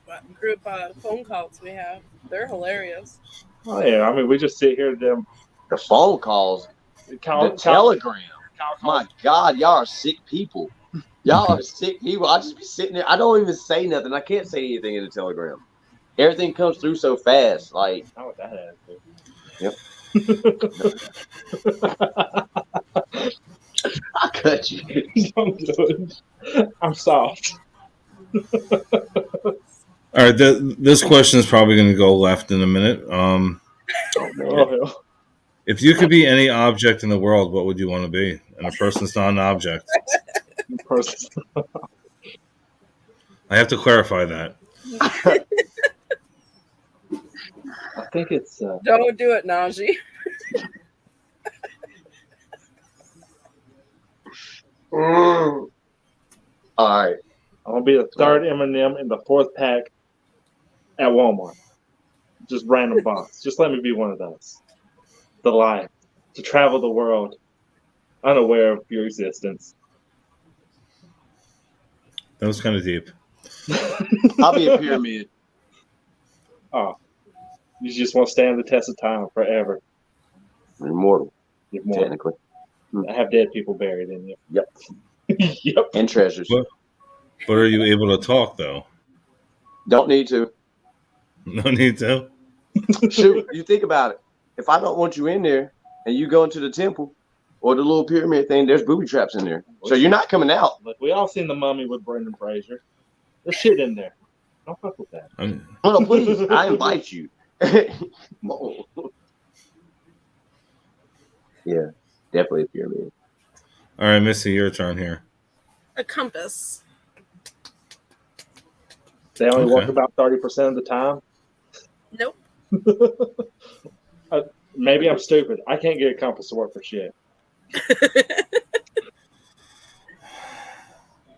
phone calls we have. They're hilarious. Oh yeah, I mean, we just sit here. Them The phone calls, the telegram. My God, y'all are sick people. Y'all are sick people. I just be sitting there. I don't even say nothing. I can't say anything in the telegram. Everything comes through so fast. Like, I want that attitude. Yep. I cut you. I'm good. I'm soft. All right, this question is probably going to go left in a minute. Oh, hell. If you could be any object in the world, what would you want to be? And a person's not an object. I have to clarify that. I think it's. Don't do it, Najee. All right. I'm gonna be the third M&M in the fourth pack at Walmart. Just random box. Just let me be one of those. The life to travel the world, unaware of your existence. That was kind of deep. I'll be a pyramid. Oh, you just want to stand the test of time forever. Immortal, You're more. technically. I have dead people buried in you. Yep. Yep. And treasures. But are you able to talk, though? Don't need to. No need to. Shoot, you think about it. If I don't want you in there and you go into the temple or the little pyramid thing, there's booby traps in there. So you're not coming out. Look, we all seen The Mummy with Brendan Fraser. There's shit in there. Don't fuck with that. Oh, please. I invite you. Yeah, definitely a pyramid. All right, Missy, your turn here. A compass. They only Okay. work about 30% of the time. Nope. Maybe I'm stupid. I can't get a compass to work for shit.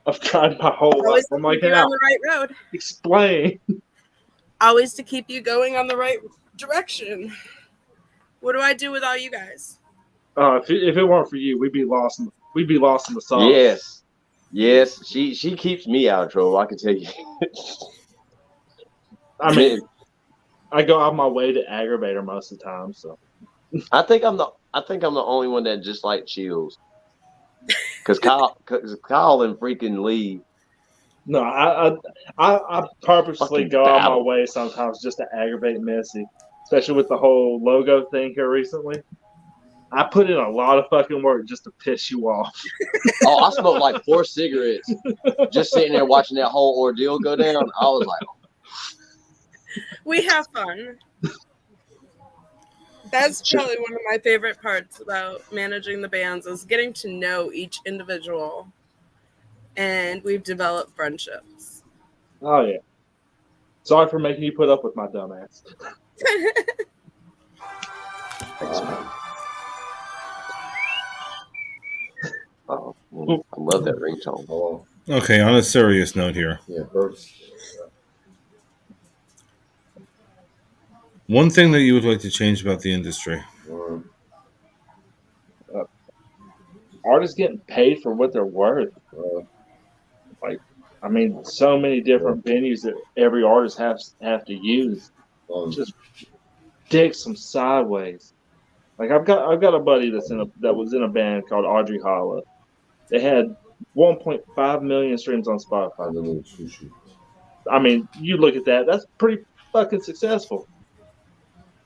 I've tried my whole life. Always to I'm like, keep you on the right road. explain. Always to keep you going on the right direction. What do I do with all you guys? If it weren't for you, we'd be lost in the sauce. Yes. She keeps me out of trouble. I can tell you. I mean, I go out my way to aggravate her most of the time. So I think I'm the only one that just like chills. Cause Kyle and freaking Lee. no, I purposely Fucking go out my battle. way sometimes just to aggravate Missy, especially with the whole logo thing here recently. I put in a lot of fucking work just to piss you off. Oh, I smoked like 4 cigarettes just sitting there watching that whole ordeal go down. I was like, We have fun. That's probably one of my favorite parts about managing the bands is getting to know each individual. And we've developed friendships. Oh yeah. Sorry for making you put up with my dumb ass. thanks, man. Oh, I love that ringtone. Hello. Okay, on a serious note here. Yeah, birds. One thing that you would like to change about the industry. Artists getting paid for what they're worth. I mean, so many different venues that every artist have to use. Just dicks some sideways. Like I've got a buddy that was in a band called Audrey Hollow. They had 1.5 million streams on Spotify. I mean, you look at that. That's pretty fucking successful.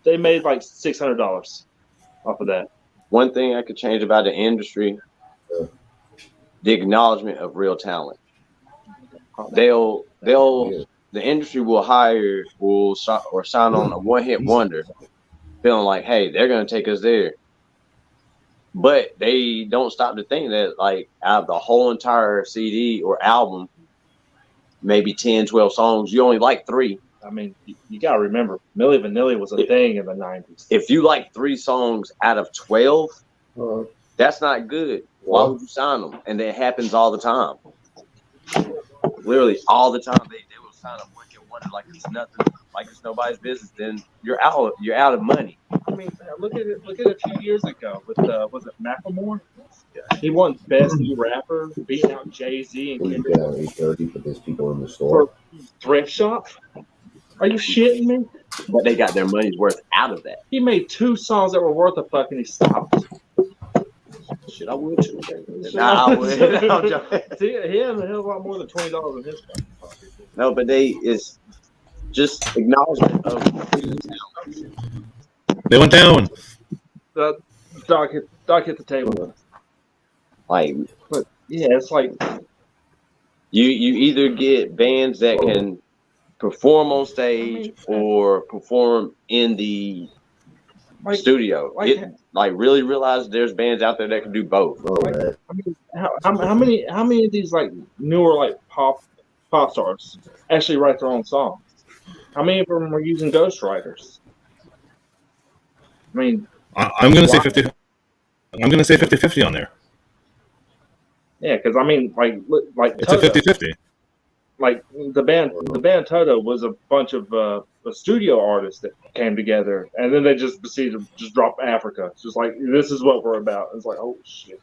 They made like $600 off of that. One thing I could change about the industry, the acknowledgement of real talent. The industry will sign on a one-hit wonder. feeling like, hey, they're gonna take us there. But they don't stop to think that, like, out of the whole entire CD or album, maybe 10, 12 songs, you only like 3. I mean, you got to remember, Milli Vanilli was a thing in the 90s. If you like 3 songs out of 12, that's not good. Why would you sign them? And it happens all the time. Literally all the time. They will sign a bunch of wonder like it's nothing, like it's nobody's business. Then you're out of money. I mean, look at it a few years ago with was it Macklemore? He won Best New Rapper, beating out Jay-Z and Kendrick. At 8:30 for these people in the store. For Thrift Shop? Are you shitting me? But they got their money's worth out of that. He made 2 songs that were worth a fuck and he stopped. Shit, I would too. Nah, I would. I'm joking. See, he has a hell of a lot more than $20 in his pocket. No, but it's just acknowledgement of They went down. Doc hit the table. like, But yeah, it's like you either get bands that can perform on stage or perform in the studio. Like really realize there's bands out there that can do both. I mean, how many of these like newer like pop stars actually write their own songs? How many of them are using ghostwriters? I mean, I'm going to say 50. I'm going to say 50-50 on there. yeah, because I mean, like It's Toto, a 50-50. like the band Toto was a bunch of studio artists that came together, and then they just proceeded to just drop Africa. It's just like, this is what we're about. It's like, oh shit.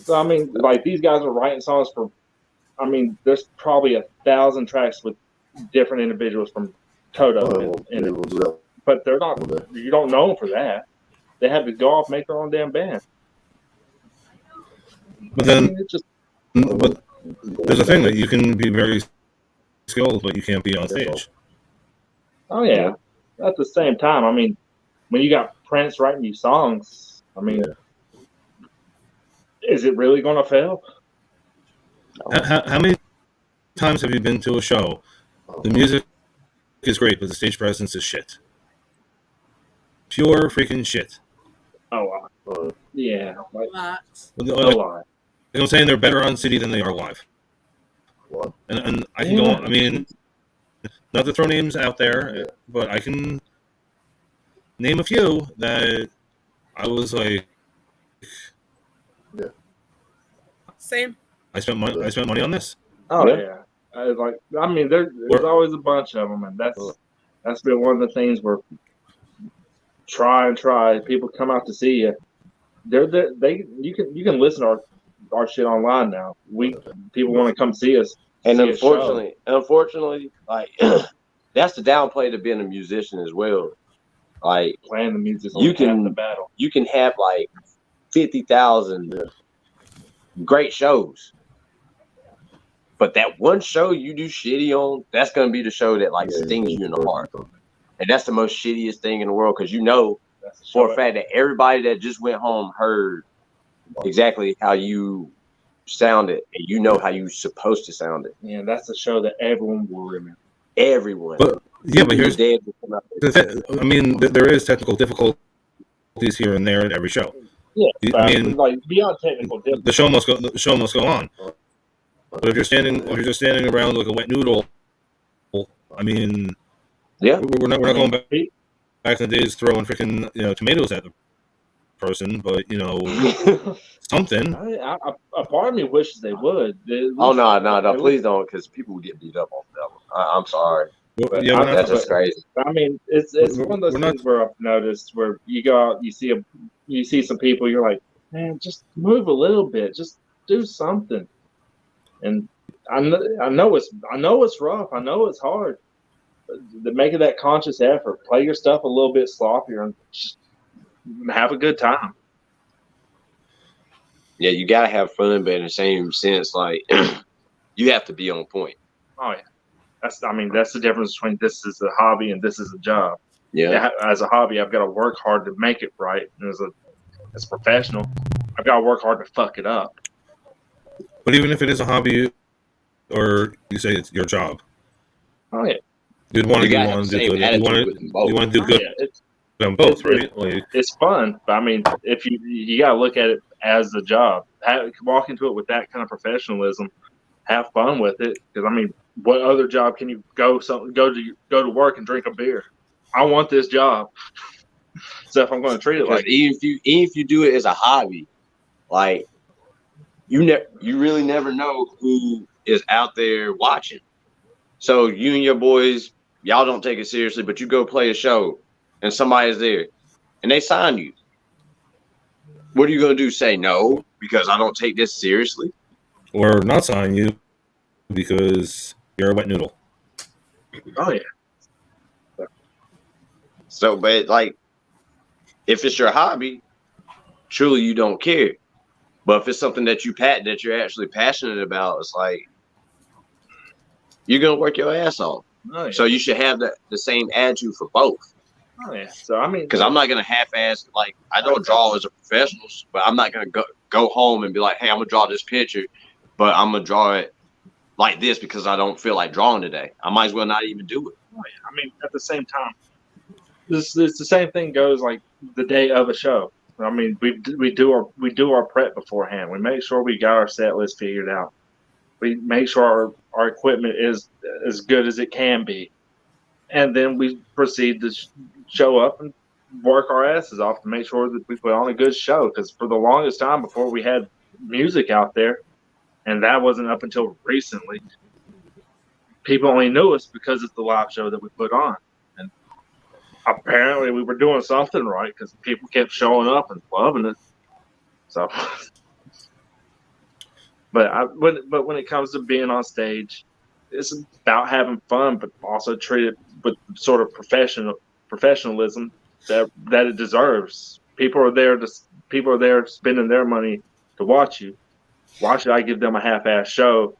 So I mean, like these guys are writing songs for. I mean, there's probably 1,000 tracks with different individuals from Toto, but they're not. You don't know them for that. They have to go off, make their own damn band. But then, I mean, but there's a thing that you can be very skilled, but you can't be on stage. oh yeah. At the same time, I mean, when you got Prince writing you songs, I mean, is it really going to fail? How many times have you been to a show? The music is great, but the stage presence is shit. Pure freaking shit. Oh, yeah. Like, a Like, lot. I'm saying they're better on CD than they are live. And I can go on. I mean, not to throw names out there, but I can name a few that I was like, Same. I spent money on this. Oh yeah. I mean, there's always a bunch of them, and that's been one of the things where try. People come out to see you. You can listen to our shit online now. People want to come see us. And see unfortunately, like that's the downplay to being a musician as well. Like playing the music, you can the battle. You can have like 50,000 great shows, but that one show you do shitty on, that's gonna be the show that like stings you in the heart, and that's the most shittiest thing in the world because you know for a fact that everybody that just went home heard exactly how you sounded, and you know how you supposed to sound it. Yeah, that's a show that everyone will remember. Everyone. But here's I mean, there is technical difficulties here and there at every show. Yeah, I mean, like beyond technical difficulties. The show must go on. But if you're just standing around like a wet noodle, I mean, we're not going back in the days throwing freaking tomatoes at the person, but something. A part of me wishes they would. No, please don't, because people would get beat up off that one. I'm sorry. That's just crazy. I mean, it's one of those things where I've noticed where you go out, you see some people, you're like, man, just move a little bit, just do something. And I know it's rough, I know it's hard. But making that conscious effort, play your stuff a little bit sloppier, and just have a good time. Yeah, you gotta have fun, but in the same sense, like you have to be on point. Oh yeah. That's the difference between this is a hobby and this is a job. Yeah. As a hobby, I've got to work hard to make it right. And as a professional, I've got to work hard to fuck it up. But even if it is a hobby, or you say it's your job, oh yeah, You'd want You to gotta have the do same good. attitude with them both. You want to do good Yeah, on both, right? Like, it's fun, but I mean, if you got to look at it as a job, walk into it with that kind of professionalism, have fun with it. Because I mean, what other job can you go to work and drink a beer? I want this job, so if I'm going to treat it Because like even if you do it as a hobby, like you really never know who is out there watching. So you and your boys, y'all don't take it seriously, but you go play a show and somebody's there and they sign you. What are you going to do? Say no because I don't take this seriously? or not sign you because you're a wet noodle. oh yeah, So, but like, if it's your hobby, truly you don't care. But if it's something that you're actually passionate about, it's like you're gonna work your ass off. oh yeah, So you should have the same attitude for both. oh yeah. So I mean, Because I'm not gonna half-ass, like, I don't draw as a professional, but I'm not gonna go home and be like, hey, I'm gonna draw this picture, but I'm gonna draw it like this because I don't feel like drawing today. I might as well not even do it. oh, yeah. I mean, at the same time, this the same thing goes like the day of a show. I mean, we do our prep beforehand. We make sure we got our set list figured out. We make sure our equipment is as good as it can be, and then we proceed to show up and work our asses off to make sure that we put on a good show. Because for the longest time before we had music out there, and that wasn't up until recently, people only knew us because of the live show that we put on. And apparently we were doing something right because people kept showing up and loving it. So, but when it comes to being on stage, it's about having fun, but also treat it with sort of professionalism that it deserves. People are there spending their money to watch you. Why should I give them a half-ass show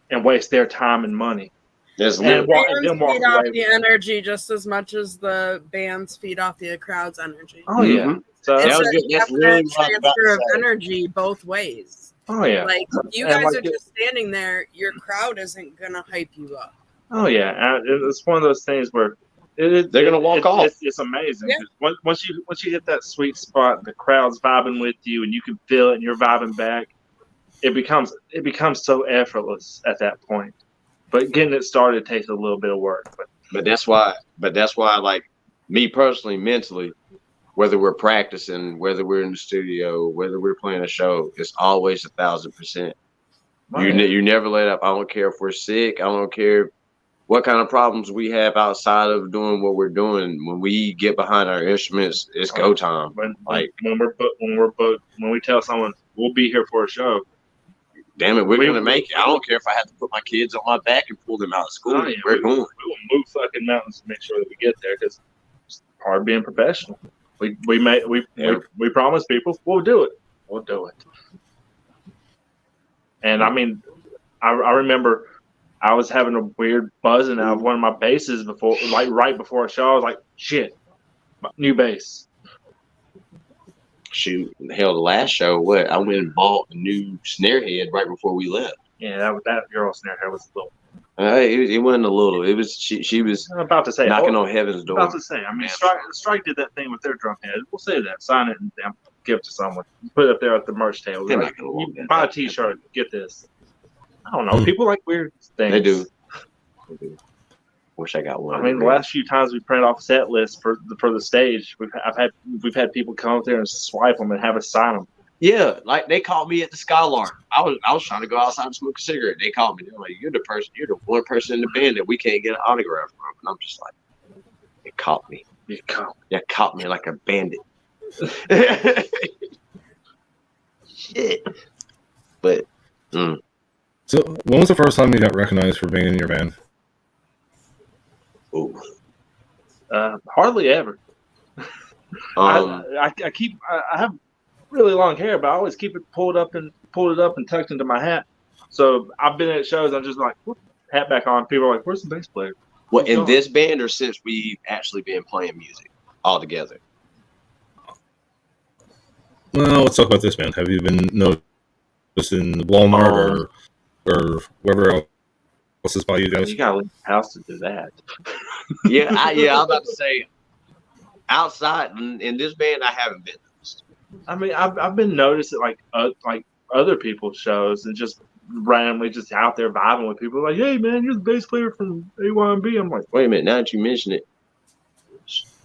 and waste their time and money? There's And literally, Bands walk feed off away. the energy just as much as the bands feed off the crowd's energy. Oh yeah. Mhm. So It's That's a literally definite what I was about to transfer of say. energy both ways. oh yeah. Like you And guys like are just standing there, your crowd isn't gonna hype you up. Oh yeah. And it's one of those things where they're gonna walk off. It's amazing. Yeah. 'Cause once you hit that sweet spot, the crowd's vibing with you, and you can feel it, and you're vibing back. It becomes so effortless at that point. But getting it started takes a little bit of work. But that's why, like, me personally, mentally, whether we're practicing, whether we're in the studio, whether we're playing a show, it's always 1,000%. You never let up. I don't care if we're sick. I don't care what kind of problems we have outside of doing what we're doing. When we get behind our instruments, it's go time. when Like, we tell someone we'll be here for a show. damn it, we're gonna make it. I don't care if I have to put my kids on my back and pull them out of school. Oh, yeah, We're going. We will move fucking mountains to make sure that we get there because it's part of being professional. We promise people we'll do it. We'll do it. And I mean, I remember I was having a weird buzzing out of one of my basses before, like right before a show. I was like, shit, new bass. Shoot, hell, the last show, what? I went and bought a new snare head right before we left. Yeah, that girl snare hair was a little. It wasn't a little. It was she was I'm about to say knocking on heaven's door. About to say, I mean, Strike did that thing with their drum head. We'll say that. Sign it and give it to someone. Put it up there at the merch table. They're Like, not gonna want that. buy a T-shirt. Get this. I don't know. People like weird things. They do. Wish I got one. I mean, the last few times we printed off set lists for the stage, we've had people come up there and swipe them and have us sign them. Yeah, like they called me at the Skylark. I was trying to go outside and smoke a cigarette. They called me. They're like, you're the one person in the band that we can't get an autograph from. And I'm just like, they caught me. You come. You caught me like a bandit. Shit. But So, when was the first time you got recognized for being in your band? ooh. Hardly ever. I have really long hair, but I always keep it pulled up and tucked into my hat. So I've been at shows. I'm just like, whoop, hat back on. People are like, "Where's the bass player?" Well, in this band, or since we've actually been playing music all together? Well, let's talk about this band. Have you been noticed in Walmart or wherever else is by you guys? You gotta leave the house to do that. Yeah, I'm about to say outside in this band, I haven't been. I mean, I've been noticing like other people's shows and just randomly just out there vibing with people like, hey man, you're the bass player from Aymb. I'm like, Wait a minute, now that you mention it,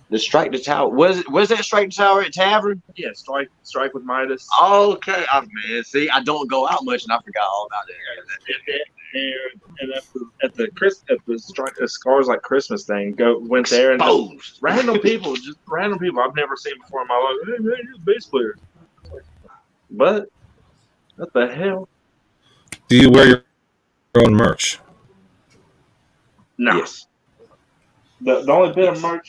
the Strike the Tower was that Strike the Tower at Tavern? yeah, strike with Midas. Okay, man. See, I don't go out much, and I forgot all about that. And at the Scars Like Christmas thing, went there and just random people I've never seen before in my life. Hey man, you're the bass player. But what the hell? Do you wear your own merch? No. Yes. The only bit of merch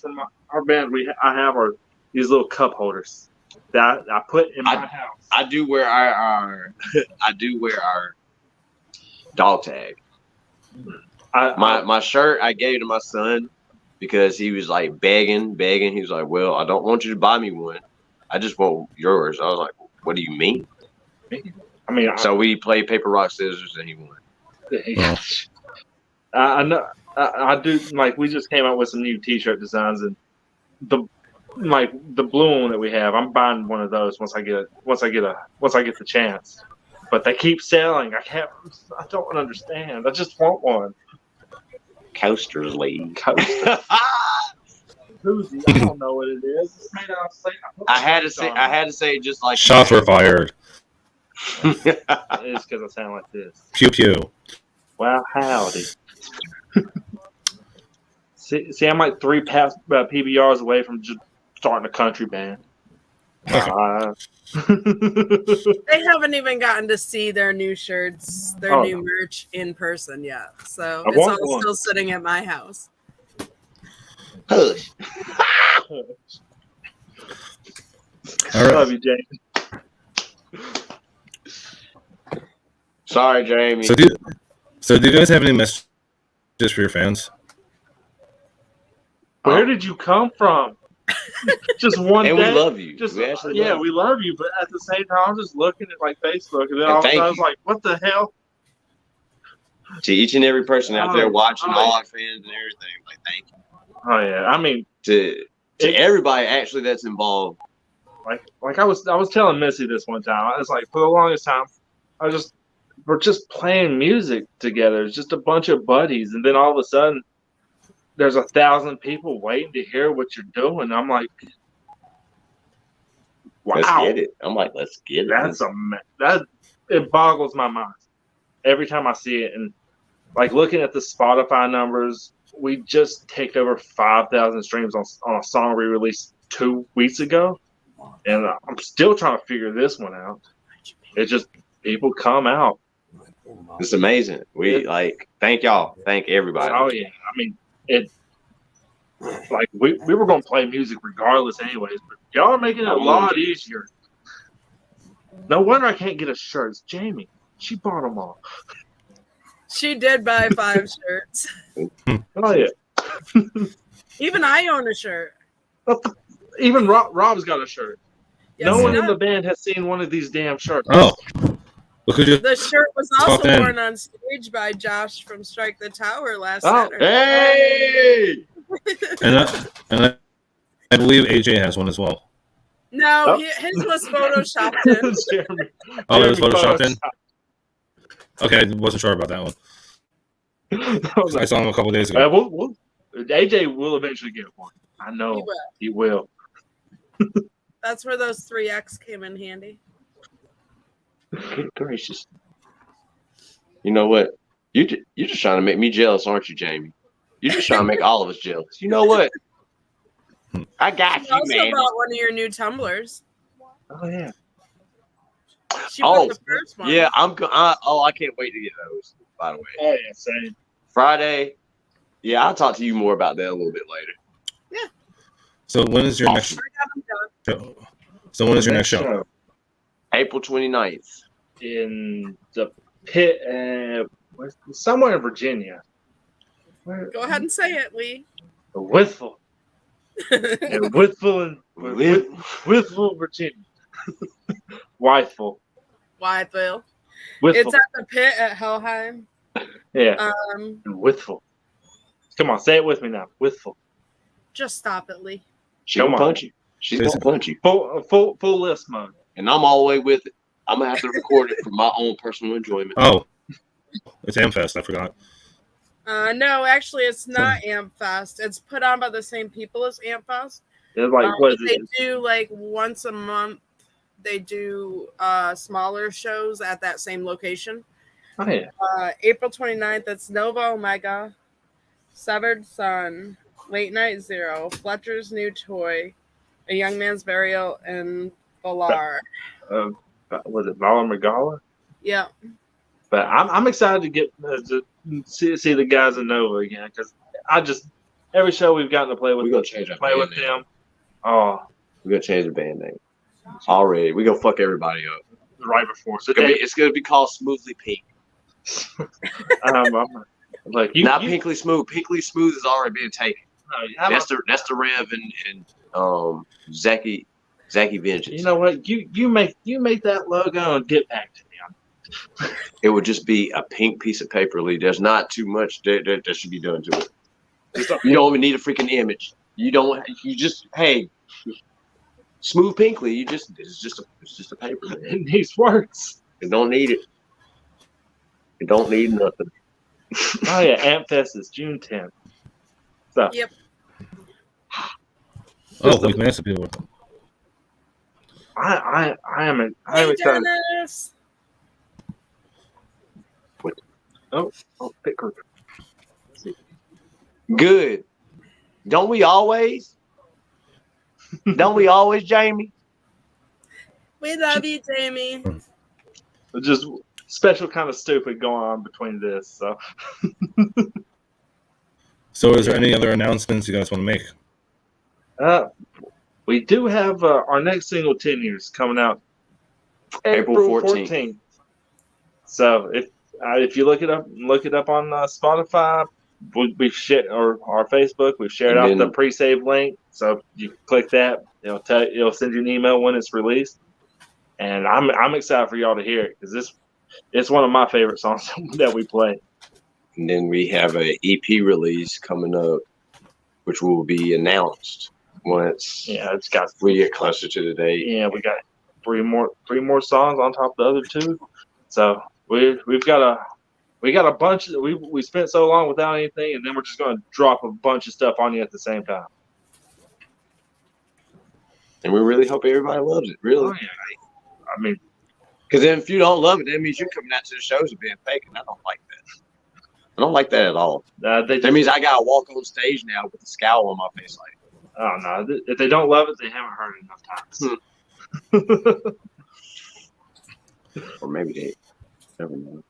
from our band I have are these little cup holders that I put in my house. I do wear our dog tag. My shirt I gave to my son because he was like begging. He was like, "Well, I don't want you to buy me one. I just want yours." I was like, "What do you mean?" I mean, so we played paper rock scissors and he won. I know. I do, like, we just came out with some new T-shirt designs, and the blue one that we have, I'm buying one of those once I get the chance. But they keep selling. I don't understand. I just want one. Coasters League. Coaster. Koozie. I don't know what it is. It's made out of I had to say just like Shots were fired. It's because I sound like this. Pew pew. Well, howdy. See, I'm like 3 PBRs away from just starting a country band. Okay. They haven't even gotten to see their new shirts, their new merch in person yet. So it's all still sitting at my house. Hush. All right. Love you, Jamie. Sorry, Jamie. So do you guys have any messages for your fans? Where did you come from? Just one and day. We love you. We love you. But at the same time, I'm just looking at like Facebook, and then all of a sudden I was like, "What the hell?" To each and every person out there watching, all our fans and everything, like thank you. Oh yeah, I mean to everybody actually that's involved. Like I was telling Missy this one time. I was like, for the longest time, we're just playing music together. It's just a bunch of buddies, and then all of a sudden, there's 1,000 people waiting to hear what you're doing. I'm like, wow. Let's get it. I'm like, let's get it. It boggles my mind every time I see it. And like looking at the Spotify numbers, we just take over 5,000 streams on a song we released 2 weeks ago, and I'm still trying to figure this one out. It's just people come out. It's amazing. We thank y'all, thank everybody. Oh yeah, I mean it. Like we were gonna play music regardless, anyways, but y'all are making it a lot easier. No wonder I can't get a shirt. It's Jamie. She bought them all. She did buy 5 shirts. Oh yeah. Even I own a shirt. Even Rob's got a shirt. Yes, no one in the band has seen one of these damn shirts. Oh. The shirt was also worn on stage by Josh from Strike the Tower last Saturday. Hey! and I believe AJ has one as well. No, his was photoshopped in. Oh, it was photoshopped in? Okay, I wasn't sure about that one. I saw him a couple days ago. AJ will eventually get one. I know. He will. That's where those 3X came in handy. Good gracious. You know what? You're just trying to make me jealous, aren't you, Jamie? You're just trying to make all of us jealous. You know what? I got you, man. Also bought one of your new tumblers. Oh yeah. She bought the first one. Yeah, I can't wait to get those. By the way. Oh yeah, same. Friday. Yeah, I'll talk to you more about that a little bit later. Yeah. So when is your next show? So when is your next show? April 29th. In the pit, somewhere in Virginia. Go ahead and say it, Lee. Whitful. Whitful, Virginia. Wytheville. It's at the pit at Helheim. Yeah. In Whitful. Come on, say it with me now. Wistful. Just stop it, Lee. She Come gonna on. punch you. She's gonna punch you. Full list mode. And I'm all the way with it. I'm gonna have to record it for my own personal enjoyment. Oh, it's Amfest. I forgot. No, actually, it's not Ampfest. It's put on by the same people as Ampfest. It's like what is They it? do like once a month. They do smaller shows at that same location. Oh yeah. April 29th, it's Nova Omega, Severed Sun, Late Night Zero, Fletcher's New Toy, A Young Man's Burial, and Valar. Was it Valar Magala? Yeah. But I'm excited to get to see the guys in Nova again because I just every show we've gotten to play with. We're gonna change our band name. them. Oh, We're gonna change the band name. Already. We're gonna fuck everybody up. right before. So It's gonna be called Smoothly Pink. I'm like you. Not you, Pinkly Smooth. Pinkly Smooth is already being taken. how That's about- the Rev and Zachy Vengeance. you know what? You make that logo and get back to them. It would just be a pink piece of paper, Lee. There's not too much that should be done to it. You don't even need a freaking image. You just hey, Smooth Pinkly. It's just a paper, man. It needs words. It don't need it. It don't need nothing. Oh yeah, Ampfest is June 10th. So Yep. Oh, like massive people. I am Hey, excited. Dennis. Oh, pick her. Good. Don't we always? Don't we always, Jamie? We love you, Jamie. Just special kind of stupid going on between this. So So, is there any other announcements you guys want to make? we do have our next single 10 years coming out April April 14th. 14th. So if you look it up on Spotify, we've shared or our Facebook, we've shared And out then- the pre-save link. So you click that, it'll send you an email when it's released. And I'm excited for y'all to hear it because it's one of my favorite songs that we play. And then we have a EP release coming up, which will be announced once Yeah, it's got we get closer to the date. yeah, we got three more songs on top of the other two. So we got a bunch. We spent so long without anything, and then we're just going to drop a bunch of stuff on you at the same time. And we really hope everybody loves it, really. Oh, yeah. I mean, Because then if you don't love it, that means you're coming out to the shows and being fake, and I don't like that. I don't like that at all. they That just, means I gotta walk on stage now with a scowl on my face, like, I don't know. If they don't love it, they haven't heard it enough times. or maybe they never know.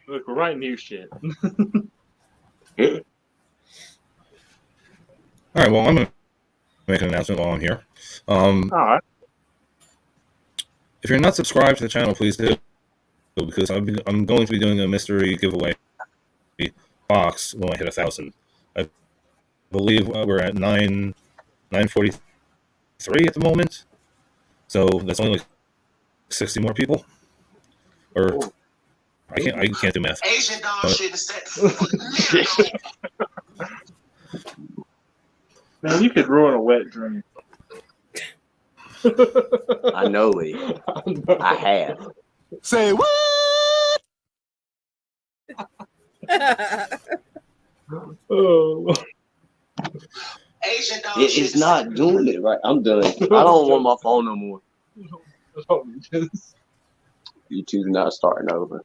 Look, we're writing new shit. All right. Well, I'm gonna make an announcement while I'm here. All right. If you're not subscribed to the channel, please do, because I'm going to be doing a mystery giveaway box when I hit 1,000. I believe we're at 943 at the moment, so that's only like 60 more people. Or I can't do math. Asian dog But- shit is that. Man, you could ruin a wet dream. I know, Lee. I have. Say what? Oh. Asian dog It shit is is not doing it right. I'm done. I don't want my phone no more. You two not starting over.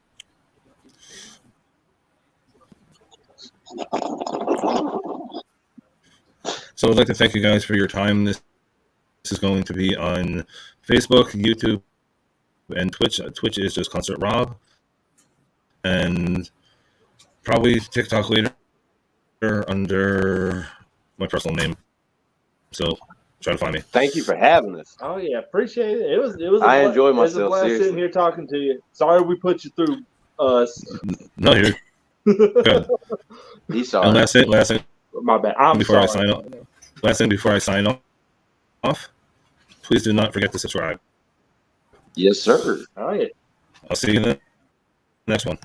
So I'd like to thank you guys for your time. This is going to be on Facebook, YouTube, and Twitch. Twitch is just Concert Rob, and probably TikTok later under my personal name. So try to find me. Thank you for having us. Oh yeah, appreciate it. It was. I enjoy It was a myself, blast seriously. sitting here talking to you. Sorry we put you through us. No, you're good. He's And sorry. last thing My bad. I'm before sorry. I sign off. Last thing before I sign off, please do not forget to subscribe. Yes, sir. Oh yeah. I'll see you in the next one.